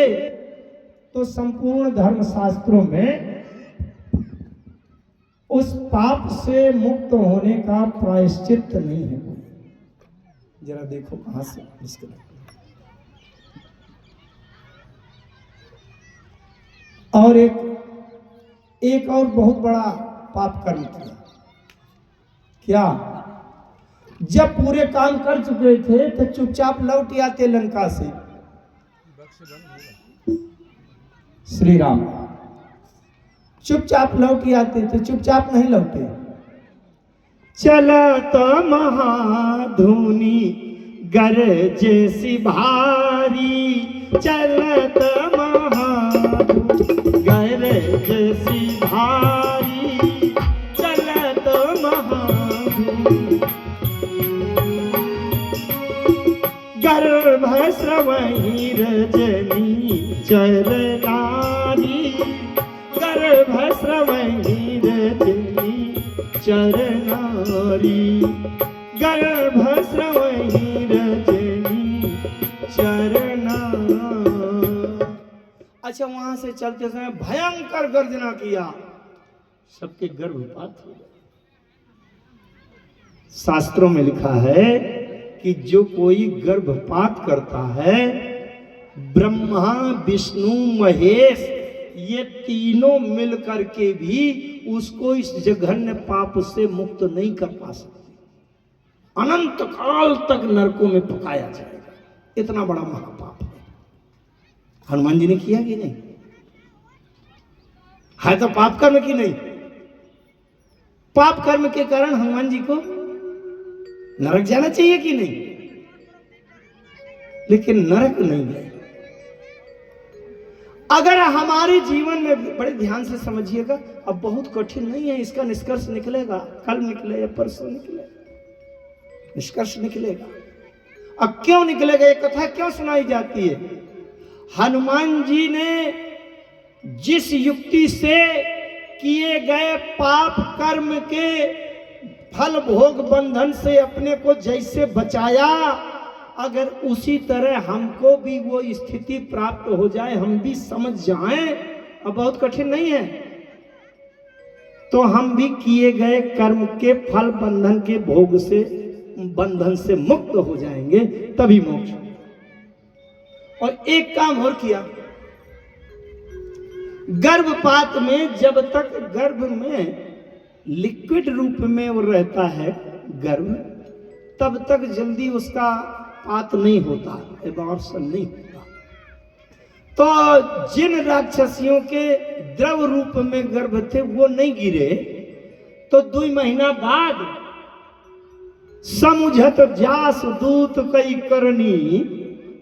तो संपूर्ण धर्म शास्त्रों में उस पाप से मुक्त होने का प्रायश्चित नहीं है। जरा देखो कहां से निष्कल। और एक और बहुत बड़ा पाप कर्म किया। क्या? जब पूरे काम कर चुके थे तो चुपचाप लौट आते लंका से। श्री राम चुपचाप लौट आते, तो चुपचाप नहीं लौटे। चलत महाधुनी गरजे भारी, चलत महाधुनी गरजे भारी, चलत महाधुनी गर्भ स्रवहि रजनी चरनारी, गर्भ स्रवहि रजनी चरनारी, गर्भ स्रवहि रजनी चरना। अच्छा, वहां से चलते समय भयंकर गर्जना किया, सबके गर्भपात हो गए। शास्त्रों में लिखा है कि जो कोई गर्भपात करता है, ब्रह्मा विष्णु महेश ये तीनों मिलकर के भी उसको इस जघन्य पाप से मुक्त नहीं कर पा सकते। अनंत काल तक नरकों में पकाया जाएगा। इतना बड़ा महापाप है। हनुमान जी ने किया कि नहीं? है तो पाप कर्म की नहीं? पाप कर्म के कारण हनुमान जी को नरक जाना चाहिए कि नहीं? लेकिन नरक नहीं गए। अगर हमारे जीवन में, बड़े ध्यान से समझिएगा, अब बहुत कठिन नहीं है, इसका निष्कर्ष निकलेगा, कल निकले या परसों निकले, निष्कर्ष निकलेगा। अब क्यों निकलेगा? ये कथा क्यों सुनाई जाती है? हनुमान जी ने जिस युक्ति से किए गए पाप कर्म के फल भोग बंधन से अपने को जैसे बचाया, अगर उसी तरह हमको भी वो स्थिति प्राप्त हो जाए, हम भी समझ जाएं, अब बहुत कठिन नहीं है, तो हम भी किए गए कर्म के फल बंधन के भोग से, बंधन से मुक्त हो जाएंगे, तभी मोक्ष। और एक काम और किया, गर्भपात में जब तक गर्भ में लिक्विड रूप में वो रहता है गर्भ, तब तक जल्दी उसका पात नहीं होता, एबॉर्शन नहीं होता। तो जिन राक्षसियों के द्रव रूप में गर्भ थे वो नहीं गिरे, तो 2 महीना बाद समुझत जास दूत कई करनी,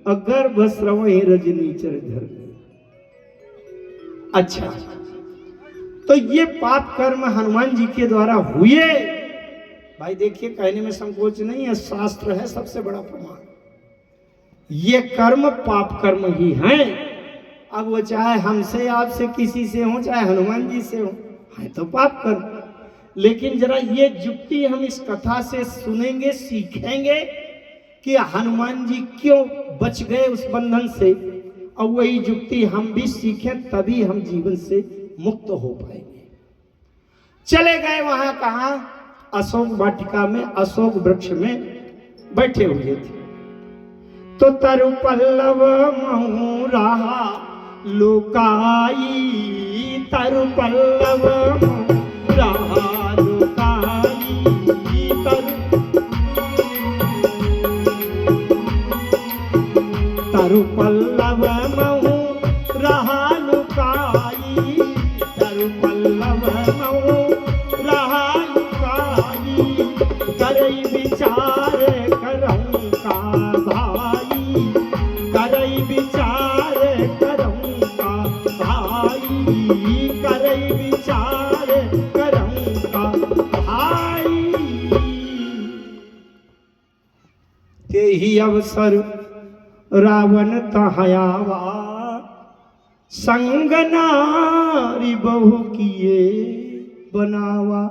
गर्भ स्रवहि रजनी चर धरनी। अच्छा, तो ये पाप कर्म हनुमान जी के द्वारा हुए। भाई देखिए, कहने में संकोच नहीं है, शास्त्र है सबसे बड़ा प्रमाण। ये कर्म पाप कर्म ही हैं। अब वो चाहे हमसे, आपसे, किसी से हो, चाहे हनुमान जी से हो, है तो पाप कर्म। लेकिन जरा ये युक्ति हम इस कथा से सुनेंगे, सीखेंगे कि हनुमान जी क्यों बच गए उस बंधन से, और वही युक्ति हम भी सीखें, तभी हम जीवन से मुक्त हो पाएंगे। चले गए वहां, कहा? अशोक वाटिका में, अशोक वृक्ष में बैठे हुए थे। तो तरु पल्लव महु रहा लुकाई, तरु पल्लव महु रहा लुकाई, तरु पल्लव महु रहा लुकाई, तरु पल्लव महु रहा लुकाई, करई विचार करऊं का भाई, करई विचार करऊं का भाई, करई विचार करऊं का भाई। अवसर रावण तहायावा, संग नारी बहु किए बनावा।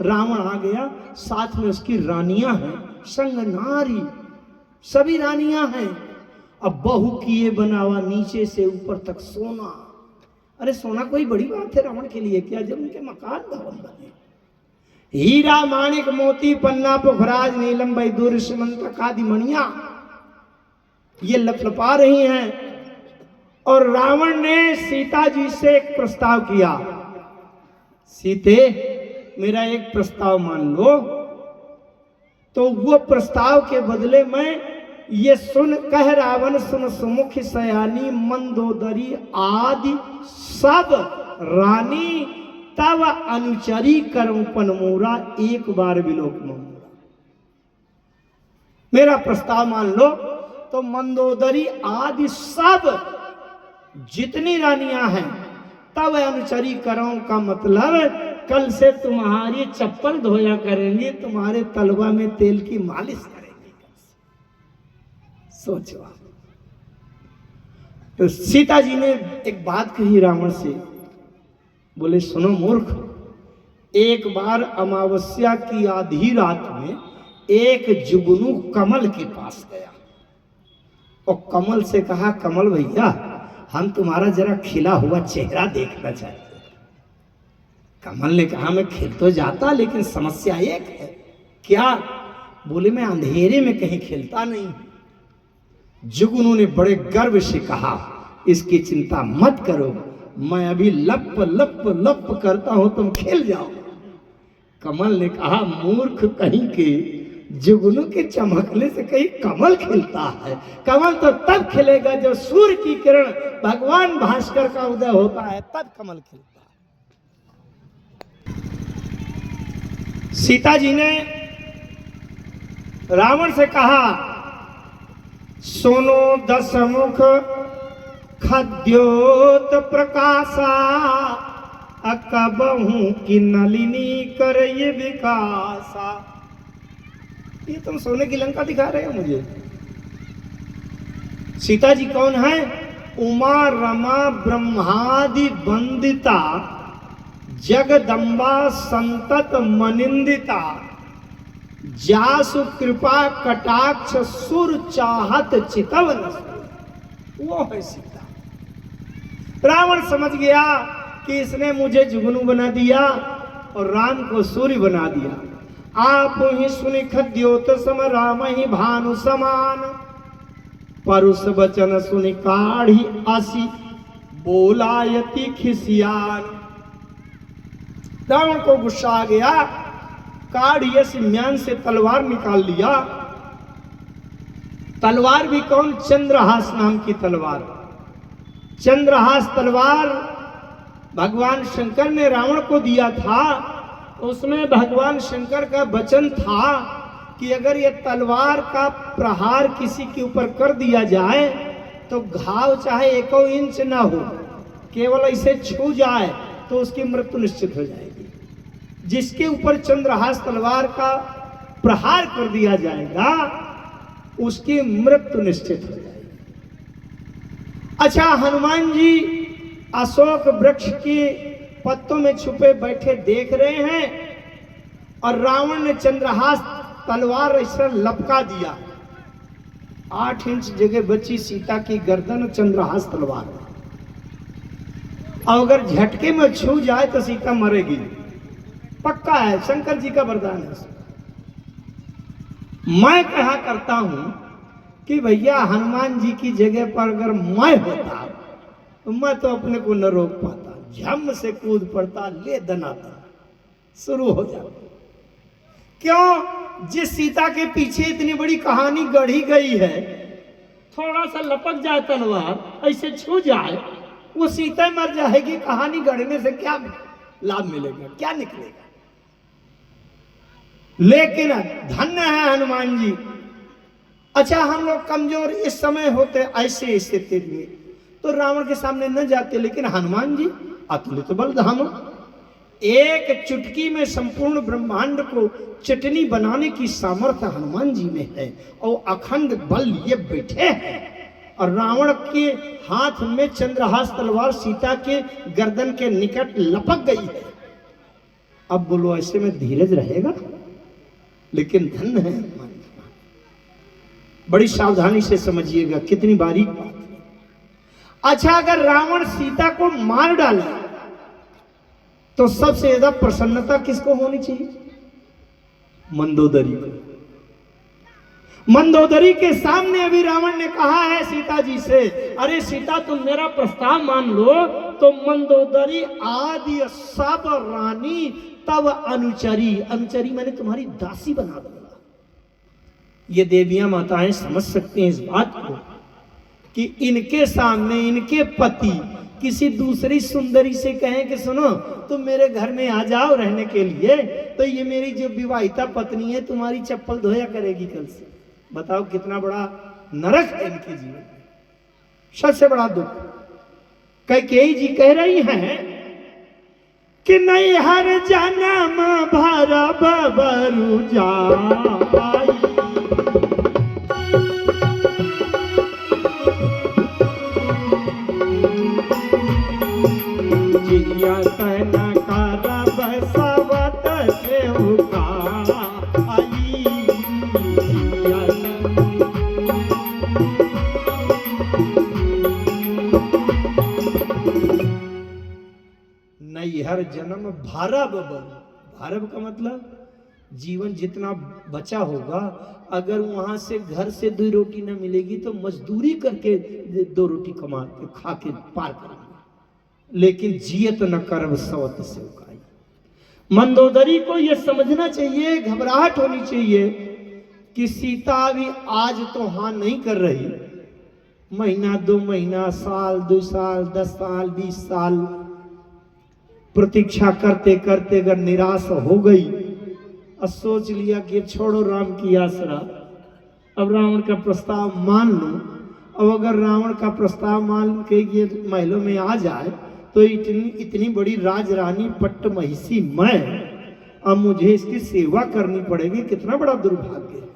रावण आ गया, साथ में उसकी रानियां हैं, संग नारी सभी रानियां हैं। अब बहु किए बनावा, नीचे से ऊपर तक सोना। अरे सोना कोई बड़ी बात है रावण के लिए क्या, जब उनके मकान भवन बने। हीरा माणिक मोती पन्ना पुखराज नीलम वैदूर्य सीमंतक आदि मणियां ये लपलपा रही हैं। और रावण ने सीता जी से एक प्रस्ताव किया, सीते मेरा एक प्रस्ताव मान लो। तो वो प्रस्ताव के बदले में ये सुन कह रावण सुन सुमुख सयानी मंदोदरी आदि सब रानी, तब अनुचरी करम पनमोरा एक बार विलोक मोरा। मेरा प्रस्ताव मान लो तो मंदोदरी आदि सब जितनी रानियां हैं, तब अनुचरी करो का मतलब कल से तुम्हारी चप्पल धोया करेंगे, तुम्हारे तलवा में तेल की मालिश करेंगे। सोचो। तो सीता जी ने एक बात कही रावण से, बोले सुनो मूर्ख, एक बार अमावस्या की आधी रात में एक जुगनू कमल के पास गया और कमल से कहा, कमल भैया हम तुम्हारा जरा खिला हुआ चेहरा देखना चाहते हैं। कमल ने कहा मैं खिल तो जाता, लेकिन समस्या एक है। क्या? बोले मैं अंधेरे में कहीं खिलता नहीं। जुगनू ने बड़े गर्व से कहा, इसकी चिंता मत करो, मैं अभी लप लप लप करता हूं, तुम खिल जाओ। कमल ने कहा, मूर्ख कहीं के, जुगनू के चमकने से कहीं कमल खिलता है? कमल तो तब खिलेगा जब सूर्य की किरण भगवान भास्कर का उदय होता है, तब कमल खिलता है। सीता जी ने रावण से कहा, सुनो दशमुख खद्योत प्रकाशा, अकबहू की नलिनी कर ये विकासा। ये तुम सोने की लंका दिखा रहे हो मुझे? सीता जी कौन है? उमा रमा ब्रह्मादि वंदिता, जगदम्बा संतत मनिंदिता, जासु कृपा कटाक्ष सुर चाहत चितवन। वो है सीता। रावण समझ गया कि इसने मुझे जुगनू बना दिया और राम को सूर्य बना दिया। आप ही सुनि खद्योत सम राम ही भानु समान, परुष वचन सुनि काढ़ी असी, बोलायति खिसियान। रावण को गुस्सा आ गया, काढ़ी असी म्यान से तलवार निकाल लिया। तलवार भी कौन? चंद्रहास नाम की तलवार। चंद्रहास तलवार भगवान शंकर ने रावण को दिया था। उसमें भगवान शंकर का वचन था कि अगर ये तलवार का प्रहार किसी के ऊपर कर दिया जाए तो घाव चाहे 1 इंच ना हो, केवल ऐसे छू जाए तो उसकी मृत्यु निश्चित हो जाएगी। जिसके ऊपर चंद्रहास तलवार का प्रहार कर दिया जाएगा उसकी मृत्यु निश्चित हो जाएगी। अच्छा, हनुमान जी अशोक वृक्ष के पत्तों में छुपे बैठे देख रहे हैं और रावण ने चंद्रहास तलवार ऐसा लपका दिया। 8 इंच जगह बची सीता की गर्दन चंद्रहास तलवार। और अगर झटके में छू जाए तो सीता मरेगी, पक्का है, शंकर जी का वरदान है। मैं कहा करता हूं कि भैया हनुमान जी की जगह पर अगर मैं होता तो मैं तो अपने को न रोक पाता, झम से कूद पड़ता, ले दनादन शुरू हो जाता। क्यों? जिस सीता के पीछे इतनी बड़ी कहानी गढ़ी गई है, थोड़ा सा लपक जाए तलवार, ऐसे छू जाए, वो सीता मर जाएगी। कहानी गढ़ने से क्या लाभ मिलेगा, क्या निकलेगा? लेकिन धन्य है हनुमान जी। अच्छा, हम लोग कमजोर इस समय होते ऐसे स्थिति में तो रावण के सामने न जाते, लेकिन हनुमान जी अतुलित बलधाम, एक चुटकी में संपूर्ण ब्रह्मांड को चटनी बनाने की सामर्थ्य हनुमान जी में है और अखंड बल लिए बैठे हैं। और रावण के हाथ में चंद्रहास तलवार सीता के गर्दन के निकट लपक गई है। अब बोलो ऐसे में धीरज रहेगा? लेकिन धन्य है हनुमान जी। बड़ी सावधानी से समझिएगा, कितनी बारीक बात है। अच्छा, अगर रावण सीता को मार डाले तो सबसे ज्यादा प्रसन्नता किसको होनी चाहिए? मंदोदरी को। मंदोदरी के सामने अभी रावण ने कहा है सीता जी से, अरे सीता तुम मेरा प्रस्ताव मान लो तो मंदोदरी आदि सब रानी तब अनुचरी, अनुचरी मैंने तुम्हारी दासी बना दूंगा। ये देवियां माताएं समझ सकते हैं इस बात को कि इनके सामने इनके पति किसी दूसरी सुंदरी से कहें कि सुनो तुम मेरे घर में आ जाओ रहने के लिए, तो ये मेरी जो विवाहिता पत्नी है तुम्हारी चप्पल धोया करेगी कल से। बताओ कितना बड़ा नरक है इनके जीवन में, सबसे बड़ा दुख। कैकेयी जी कह रही हैं कि नहीं हर जन्म भर बबरू जाई, जिया तन करब सबत से उकाई, जिया नैहर जन्म भारब बरू। भारब का मतलब जीवन जितना बचा होगा, अगर वहां से घर से 2 रोटी न मिलेगी तो मजदूरी करके 2 रोटी कमा के खा के पार करेंगे, लेकिन जियत न करब सवत से उकाई। मंदोदरी को यह समझना चाहिए, घबराहट होनी चाहिए कि सीता भी आज तो हाँ नहीं कर रही, महीना 2 महीना, साल 2 साल, 10 साल, 20 साल प्रतीक्षा करते करते अगर निराश हो गई और सोच लिया कि छोड़ो राम की आसरा, अब रावण का प्रस्ताव मान लो। अब अगर रावण का प्रस्ताव मान के ये महलों में आ जाए तो इतनी बड़ी राजरानी पट्ट महिषी मैं, अब मुझे इसकी सेवा करनी पड़ेगी, कितना बड़ा दुर्भाग्य है।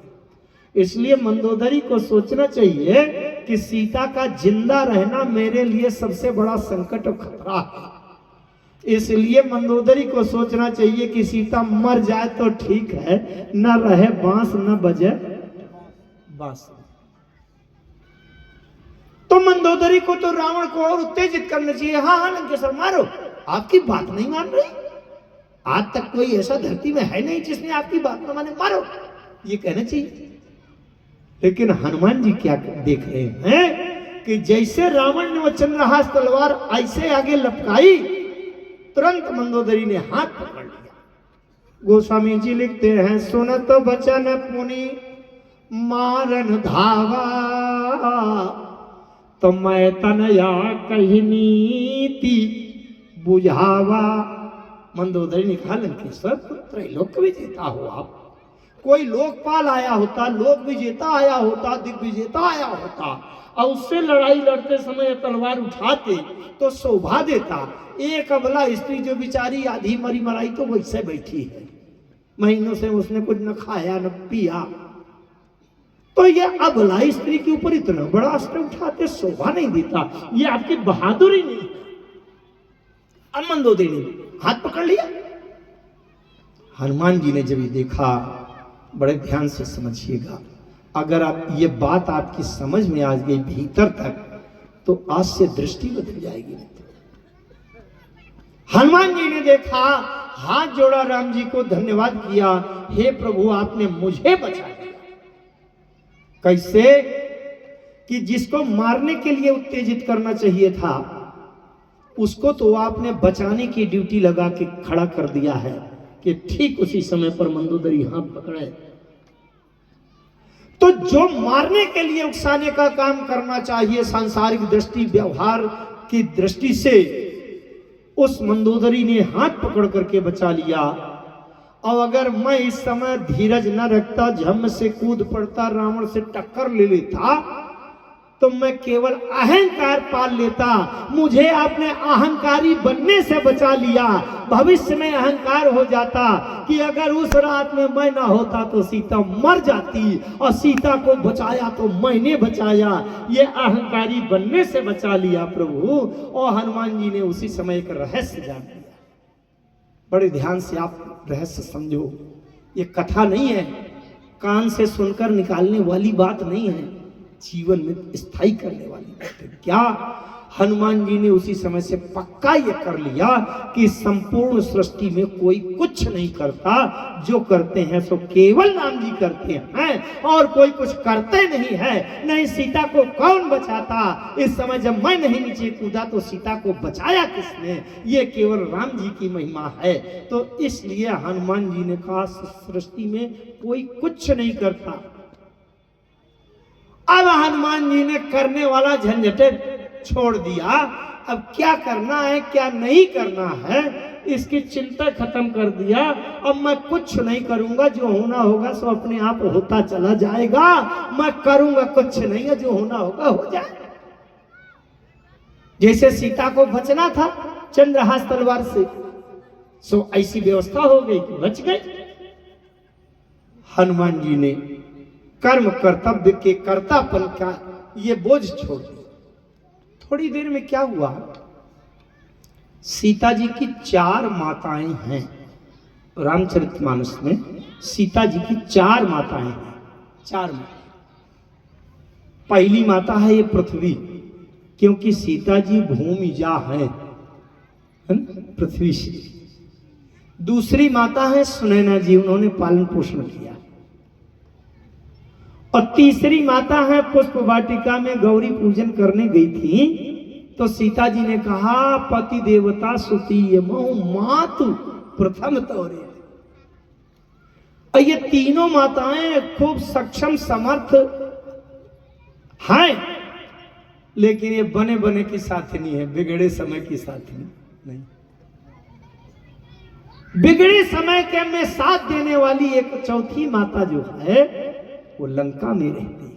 इसलिए मंदोदरी को सोचना चाहिए कि सीता का जिंदा रहना मेरे लिए सबसे बड़ा संकट और खतरा है। इसलिए मंदोदरी को सोचना चाहिए कि सीता मर जाए तो ठीक है, न रहे बांस न बजे बांस। तो मंदोदरी को तो रावण को और उत्तेजित करना चाहिए। हाँ लंकेश्वर मारो, आपकी बात नहीं मान रही, आज तक कोई ऐसा धरती में है नहीं जिसने आपकी बात न माने, मारो, ये कहना चाहिए। लेकिन हनुमान जी क्या देख रहे हैं कि जैसे रावण ने वो चंद्रहास तलवार ऐसे आगे लपकाई, तुरंत मंदोदरी ने हाथ पकड़ लिया। गोस्वामी जी लिखते हैं, सुनत बचन पुनि मारन धावा, तो मैं तनया कही नीति बुझावा। मंदोदरी ने कहा, लंकेश्वर त्रैलोक विजेता हो आप, कोई लोकपाल आया होता, लोक विजेता आया होता, दिग्विजेता आया होता और उससे लड़ाई लड़ते समय तलवार उठाते तो शोभा देता। एक अबला स्त्री जो बेचारी आधी मरी मराई तो वैसे बैठी है, महीनों से उसने कुछ न खाया न पिया, तो ये अबला स्त्री के ऊपर इतना बड़ा अस्त्र उठाते, शोभा नहीं देता, ये आपकी बहादुरी नहीं है। अब मंदोदरी ने हाथ पकड़ लिया। हनुमान जी ने जब ये देखा, बड़े ध्यान से समझिएगा, अगर आप ये बात आपकी समझ में आ गई भीतर तक तो आज से दृष्टि बदल जाएगी। हनुमान जी ने देखा, हाथ जोड़ा, राम जी को धन्यवाद किया, हे प्रभु आपने मुझे बचा दिया। कैसे कि जिसको मारने के लिए उत्तेजित करना चाहिए था उसको तो आपने बचाने की ड्यूटी लगा के खड़ा कर दिया है कि ठीक उसी समय पर मंदोदरी हाथ पकड़े। तो जो मारने के लिए उकसाने का काम करना चाहिए सांसारिक दृष्टि व्यवहार की दृष्टि से, उस मंदोदरी ने हाथ पकड़ करके बचा लिया। और अगर मैं इस समय धीरज न रखता, झम से कूद पड़ता, रावण से टक्कर ले लेता, तो मैं केवल अहंकार पाल लेता। मुझे आपने अहंकारी बनने से बचा लिया, भविष्य में अहंकार हो जाता कि अगर उस रात में मैं ना होता तो सीता मर जाती, और सीता को बचाया तो मैंने बचाया, ये अहंकारी बनने से बचा लिया प्रभु। और हनुमान जी ने उसी समय एक रहस्य जान लिया। बड़े ध्यान से आप रहस्य समझो, ये कथा नहीं है, कान से सुनकर निकालने वाली बात नहीं है, जीवन में स्थायी करने वाली बात है। क्या हनुमान जी ने उसी समय से पक्का ये कर लिया कि संपूर्ण सृष्टि में कोई कुछ नहीं करता, जो करते हैं सो केवल राम जी करते हैं, और कोई कुछ करते नहीं है। नहीं सीता को कौन बचाता, इस समय जब मैं नहीं नीचे कूदा तो सीता को बचाया किसने, ये केवल राम जी की महिमा है। तो इसलिए हनुमान जी ने कहा सृष्टि में कोई कुछ नहीं करता। अब हनुमान जी ने करने वाला झंझटे छोड़ दिया, अब क्या करना है क्या नहीं करना है इसकी चिंता खत्म कर दिया। अब मैं कुछ नहीं करूंगा, जो होना होगा सो अपने आप होता चला जाएगा, मैं करूंगा कुछ नहीं है, जो होना होगा हो जाए। जैसे सीता को बचना था चंद्रहास तलवार से, सो ऐसी व्यवस्था हो गई कि बच गई। हनुमान जी ने कर्म कर्तव्य के कर्तापन का ये बोझ छोड़ दिया। थोड़ी देर में क्या हुआ, सीता जी की 4 माताएं हैं। रामचरितमानस में सीता जी की 4 माताएं हैं, 4 माताएं। पहली माता है ये पृथ्वी, क्योंकि सीता जी भूमिजा है पृथ्वी से। दूसरी माता है सुनैना जी, उन्होंने पालन पोषण किया। और तीसरी माता है पुष्प वाटिका में गौरी पूजन करने गई थी, तो सीता जी ने कहा पति देवता सुतीय मऊ मातु प्रथम तोरे। और ये तीनों माताएं खूब सक्षम समर्थ हैं, लेकिन ये बने बने की साथनी है, बिगड़े समय की साथनी नहीं। बिगड़े समय के में साथ देने वाली एक चौथी माता जो है वो लंका में रहती है।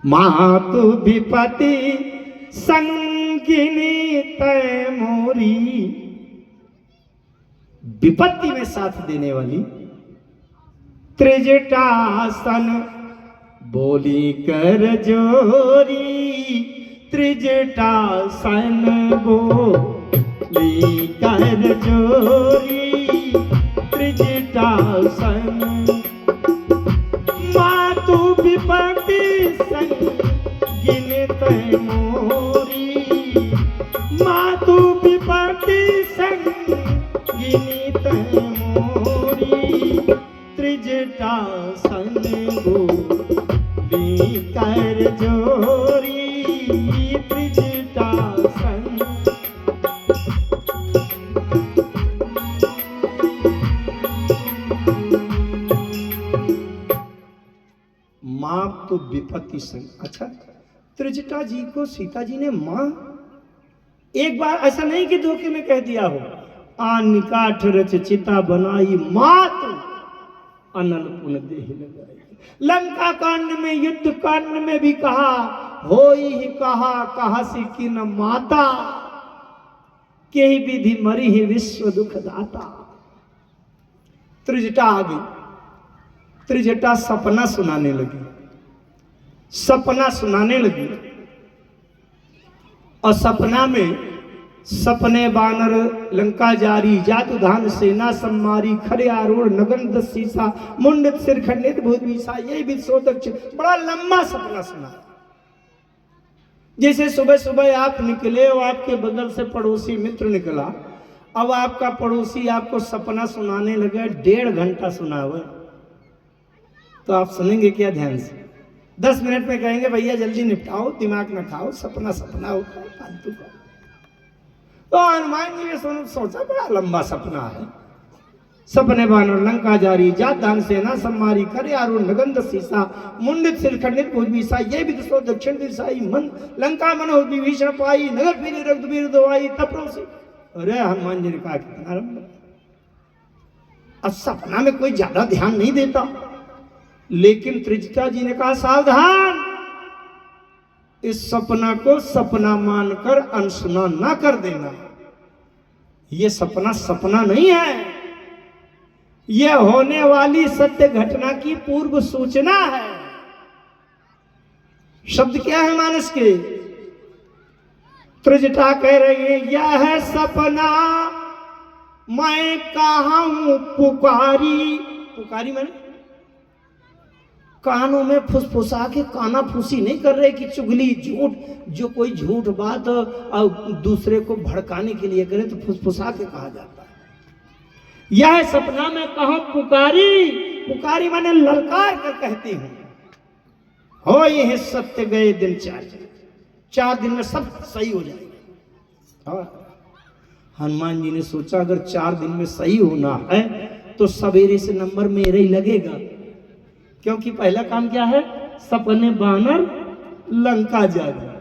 मातु विपति संगिनी तय मोरी, विपत्ति में साथ देने वाली। त्रिजटासन बोली कर जोरी, त्रिजटासन बोली कर जोरी, त्रिजटासन मातु विपत्ति संगिनी तय मोरी, मातु विपत्ति संगिनी तय मोरी, त्रिजटासन बोली कर जोरी, त्रिजटासन। माँ तो विपत्ति संग। अच्छा, त्रिजटा जी को सीता जी ने माँ, एक बार ऐसा नहीं कि धोखे में कह दिया हो, निकाठ रच चिता बनाई मातु अनल पुन देह लगाई। लंका कांड में युद्ध कांड में भी कहा, होई ही कहा सी कि न माता के ही विधि मरी ही विश्व दुख दाता। त्रिजटा आ गई, त्रिजटा सपना सुनाने लगी, सपना सुनाने लगी। और सपना में सपने बानर लंका जारी, जातु धान सेना सम्मारी, खरे आरूढ़ नगन दस सीसा, मुंडित सिर खंडित भूत विषा, ये भी सोदक्ष। बड़ा लंबा सपना सुना। जैसे सुबह सुबह आप निकले और आपके बगल से पड़ोसी मित्र निकला, अब आपका पड़ोसी आपको सपना सुनाने लगे, 1.5 घंटा सुना हुआ, तो आप सुनेंगे क्या ध्यान से? 10 मिनट में कहेंगे भैया जल्दी निपटाओ, दिमाग न खाओ, सपना सपना होता है फालतू का। तो हनुमान जी ने सोचा बड़ा लंबा सपना है। सपने बानर लंका जारी, जात दान सेना सम्मारी, करे आरूढ़ नगंध सीसा, मुंडित सिर खंडित भुज विषा, ये भी दसो दक्षिण दिशाई, मन लंका मन हो विभीषण पाई, नगर फिरी रघुबीर दवाई तपरोसी। अरे हनुमान जी ने कहा कितना लंबा। अब सपना में कोई ज्यादा ध्यान नहीं देता, लेकिन त्रिजटा जी ने कहा सावधान, इस सपना को सपना मानकर अनसुना ना कर देना। ये सपना सपना नहीं है, यह होने वाली सत्य घटना की पूर्व सूचना है। शब्द क्या है मानस के? त्रिजटा कह रही है यह सपना मैं कहा हूं पुकारी। पुकारी मैंने कानों में फुसफुसा के काना फूसी नहीं कर रहे कि चुगली झूठ, जो कोई झूठ बात और दूसरे को भड़काने के लिए करे तो फुसफुसा के कहा जाता है। यह सपना मैं कहा पुकारी, पुकारी मैंने ललकार कर कहती हूं, हो यह सत्य गए दिन 4 दिन में सब सही हो जाएगा। और हनुमान जी ने सोचा अगर 4 दिन में सही होना है तो सवेरे से नंबर मेरे ही लगेगा, क्योंकि पहला काम क्या है? सपने बानर लंका जाना,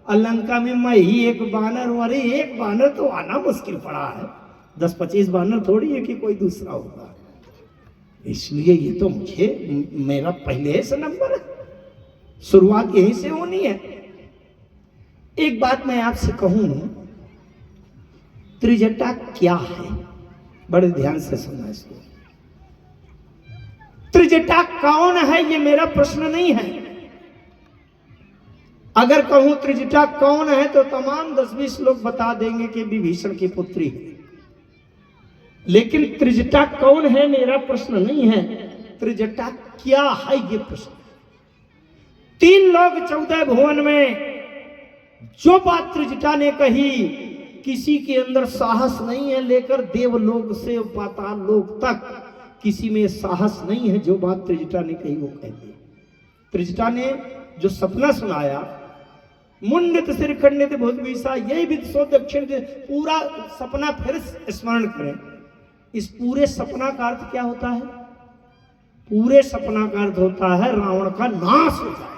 और लंका में मैं ही एक बानर हूं। अरे एक बानर तो आना मुश्किल पड़ा है, 10-25 बानर थोड़ी है कि कोई दूसरा होगा। इसलिए ये तो मुझे मेरा पहले से नंबर है, शुरुआत यहीं से होनी है। एक बात मैं आपसे कहूं, त्रिजटा क्या है? बड़े ध्यान से सुनना इसको। त्रिजटा कौन है ये मेरा प्रश्न नहीं है। अगर कहूं त्रिजटा कौन है तो तमाम 10-20 लोग बता देंगे कि विभीषण की पुत्री है, लेकिन त्रिजटा कौन है मेरा प्रश्न नहीं है। त्रिजटा क्या है ये प्रश्न। 3 लोग 14 भुवन में जो बात त्रिजटा ने कही, किसी के अंदर साहस नहीं है, लेकर देवलोक से पाताल लोक तक किसी में साहस नहीं है। जो बात त्रिजटा ने कही वो कह दी। त्रिजटा ने जो सपना सुनाया, मुंडित सिर खंडित भुज विषा यही भी सो दक्षिण, पूरा सपना फिर स्मरण करें। इस पूरे सपना का अर्थ क्या होता है? पूरे सपना का अर्थ होता है रावण का नाश हो जाएगा।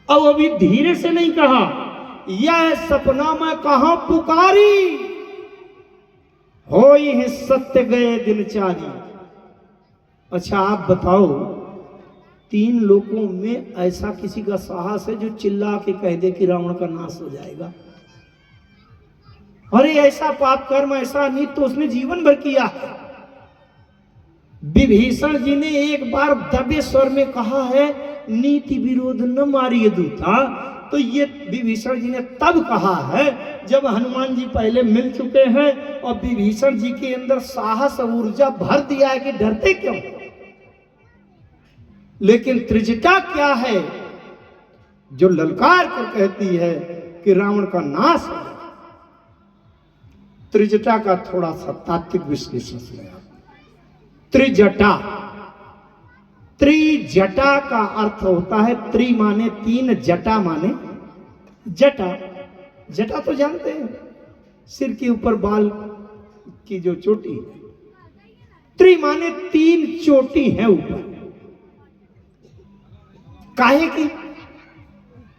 अब अभी धीरे से नहीं कहा, यह सपना मैं कहा पुकारी, हो ही सत्य गए दिन 4। अच्छा आप बताओ, 3 लोगों में ऐसा किसी का साहस है जो चिल्ला के कह दे कि रावण का नाश हो जाएगा? अरे ऐसा पाप कर्म, ऐसा अनित तो उसने जीवन भर किया है। विभीषण जी ने एक बार दबे स्वर में कहा है, नीति विरोध न मारिए दूता। तो ये विभीषण जी ने तब कहा है जब हनुमान जी पहले मिल चुके हैं और विभीषण जी के अंदर साहस और ऊर्जा भर दिया है कि डरते क्यों। लेकिन त्रिजटा क्या है जो ललकार कर कहती है कि रावण का नाश हो। त्रिजटा का थोड़ा सा तात्विक विश्लेषण सुने। त्रिजटा, त्रिजटा का अर्थ होता है, त्रि माने 3, जटा माने जटा। जटा तो जानते हैं, सिर के ऊपर बाल की जो चोटी है। त्रि माने 3 चोटी है ऊपर। काहे की?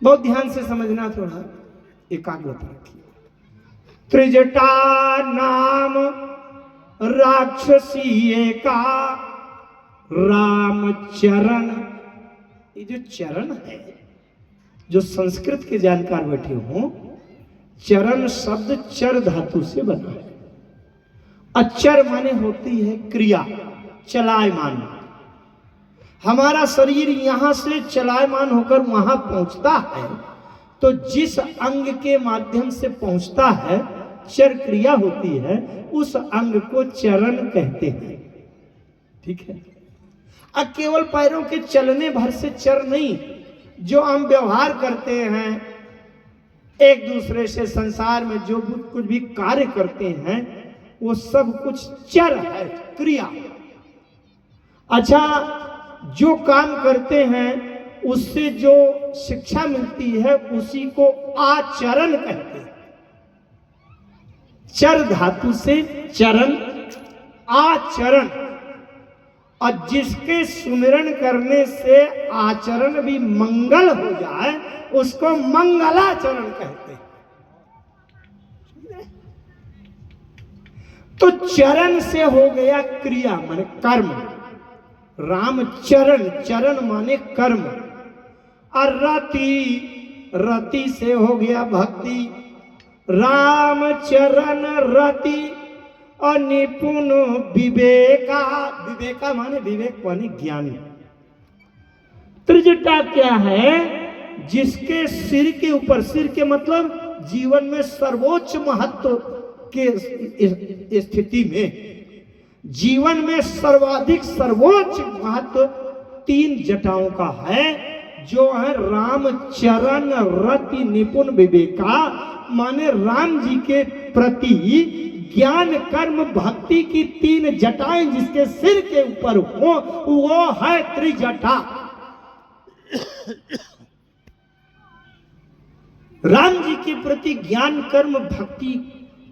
बहुत ध्यान से समझना, थोड़ा एकाग्रता रखिए। त्रिजटा नाम राक्षसी का राम चरण। ये जो चरण है, जो संस्कृत के जानकार बैठे हों, चरण शब्द चर धातु से बना है। अचर माने होती है क्रिया, चलायमान। हमारा शरीर यहां से चलायमान होकर वहां पहुंचता है, तो जिस अंग के माध्यम से पहुंचता है, चर क्रिया होती है, उस अंग को चरण कहते हैं। ठीक है। अब केवल पैरों के चलने भर से चर नहीं, जो हम व्यवहार करते हैं एक दूसरे से, संसार में जो कुछ भी कार्य करते हैं, वो सब कुछ चर है, क्रिया। अच्छा, जो काम करते हैं उससे जो शिक्षा मिलती है उसी को आचरण कहते हैं। चर धातु से चरण, आचरण। और जिसके सुमिरन करने से आचरण भी मंगल हो जाए उसको मंगलाचरण कहते हैं। तो चरण से हो गया क्रिया माने कर्म। राम चरण, चरण माने कर्म। और रति, रति से हो गया भक्ति। राम चरण रति अनिपुण विवेका, विवेका माने विवेक माने ज्ञान। त्रिजटा क्या है? जिसके सिर के ऊपर, सिर के मतलब जीवन में सर्वोच्च महत्व के स्थिति में, जीवन में सर्वाधिक सर्वोच्च महत्व 3 जटाओं का है, जो है राम चरण रति निपुण विवेका, माने राम जी के प्रति ज्ञान कर्म भक्ति की 3 जटाएं जिसके सिर के ऊपर हो, वो है त्रिजटा। राम जी के प्रति ज्ञान कर्म भक्ति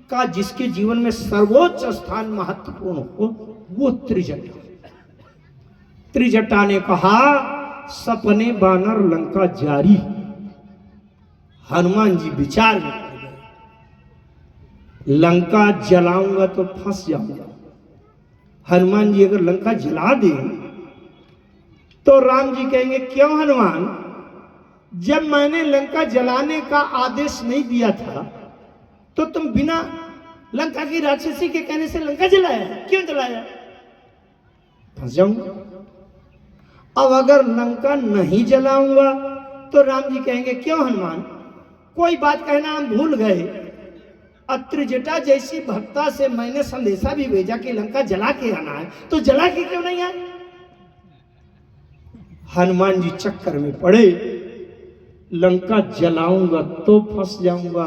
का जिसके जीवन में सर्वोच्च स्थान महत्वपूर्ण हो, वो त्रिजटा। त्रिजटा ने कहा, सपने बानर लंका जारी। हनुमान जी विचार में पड़ गए, लंका जलाऊंगा तो फंस जाऊंगा। हनुमान जी अगर लंका जला दें तो राम जी कहेंगे, क्यों हनुमान, जब मैंने लंका जलाने का आदेश नहीं दिया था तो तुम बिना लंका की राक्षसी के कहने से लंका जलाया, क्यों जलाया? फंस जाऊंगा। अब अगर लंका नहीं जलाऊंगा तो राम जी कहेंगे, क्यों हनुमान, कोई बात कहना हम भूल गए, त्रिजटा जैसी भक्ता से मैंने संदेशा भी भेजा कि लंका जला के आना है, तो जला के क्यों नहीं आए? हनुमान जी चक्कर में पड़े, लंका जलाऊंगा तो फंस जाऊंगा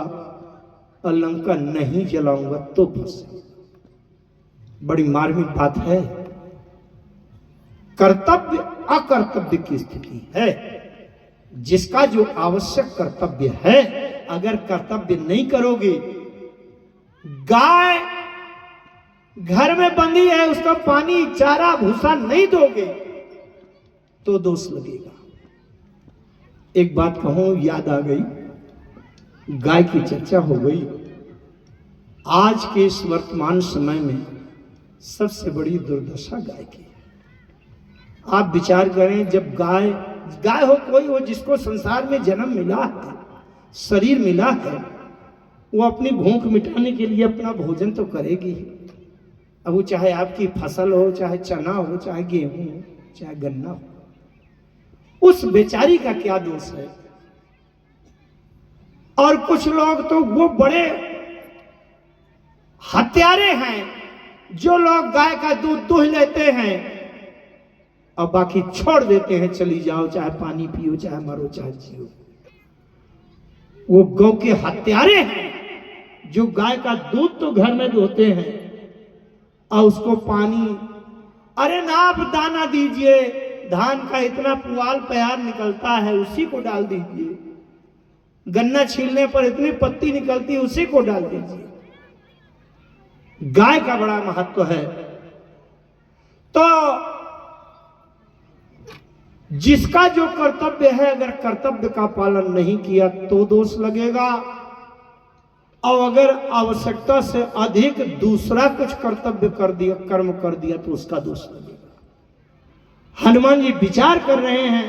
और लंका नहीं जलाऊंगा तो फंस जाऊंगा। बड़ी मार्मिक बात है। कर्तव्य अकर्तव्य की स्थिति है। जिसका जो आवश्यक कर्तव्य है, अगर कर्तव्य नहीं करोगे, गाय घर में बंधी है, उसका पानी चारा भूसा नहीं दोगे तो दोष लगेगा। एक बात कहूं, याद आ गई, गाय की चर्चा हो गई। आज के इस वर्तमान समय में सबसे बड़ी दुर्दशा गाय की है। आप विचार करें, जब गाय हो, कोई हो जिसको संसार में जन्म मिला है, शरीर मिला है, वो अपनी भूख मिटाने के लिए अपना भोजन तो करेगी। अब वो चाहे आपकी फसल हो, चाहे चना हो, चाहे गेहूं हो, चाहे गन्ना हो, उस बेचारी का क्या दोष है? और कुछ लोग तो वो बड़े हत्यारे हैं, जो लोग गाय का दूध दूह लेते हैं और बाकी छोड़ देते हैं, चली जाओ, चाहे पानी पियो, चाहे मरो, चाहे जियो। वो गौ के हत्यारे हैं, जो गाय का दूध तो घर में दोहते हैं और उसको पानी, अरे ना आप दाना दीजिए, धान का इतना पुआल प्यार निकलता है, उसी को डाल दीजिए। गन्ना छीलने पर इतनी पत्ती निकलती है, उसी को डाल दीजिए। गाय का बड़ा महत्व है। तो जिसका जो कर्तव्य है, अगर कर्तव्य का पालन नहीं किया तो दोष लगेगा, और अगर आवश्यकता से अधिक दूसरा कुछ कर्तव्य कर दिया, कर्म कर दिया, तो उसका दोष लगेगा। हनुमान जी विचार कर रहे हैं,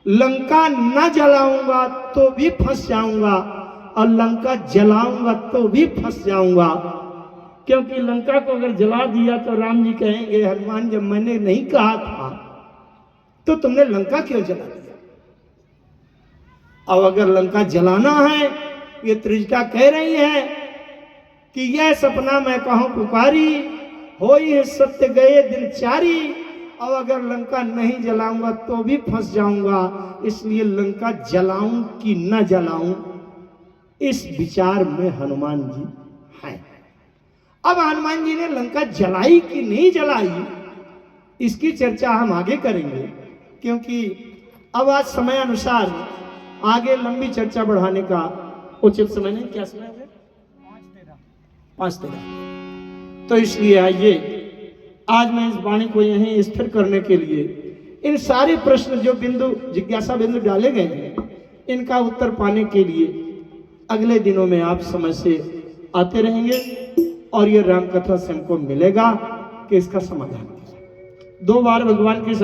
लंका न जलाऊंगा तो भी फंस जाऊंगा और लंका जलाऊंगा तो भी फंस जाऊंगा, क्योंकि लंका को अगर जला दिया तो राम जी कहेंगे, हनुमान जब मैंने नहीं कहा था तो तुमने लंका क्यों जला दिया? अब अगर लंका जलाना है, ये त्रिजटा कह रही है कि यह सपना मैं कहूं पुकारी, होई है सत्य गए दिन चारी, और अगर लंका नहीं जलाऊंगा तो भी फंस जाऊंगा, इसलिए लंका जलाऊं कि न जलाऊं, इस विचार में हनुमान जी हैं। अब हनुमान जी ने लंका जलाई कि नहीं जलाई, इसकी चर्चा हम आगे करेंगे, क्योंकि अब आज समय अनुसार आगे लंबी चर्चा बढ़ाने का उचित समय नहीं। क्या समय है? 5:13। तो इसलिए आइए आज मैं इस वाणी को यहीं स्थिर करने के लिए इन सारे प्रश्न जो बिंदु जिज्ञासा बिंदु डाले गए हैं, इनका उत्तर पाने के लिए अगले दिनों में आप समय से आते रहेंगे और ये रामकथा से हमको मिलेगा कि इसका समाधान 2 बार भगवान की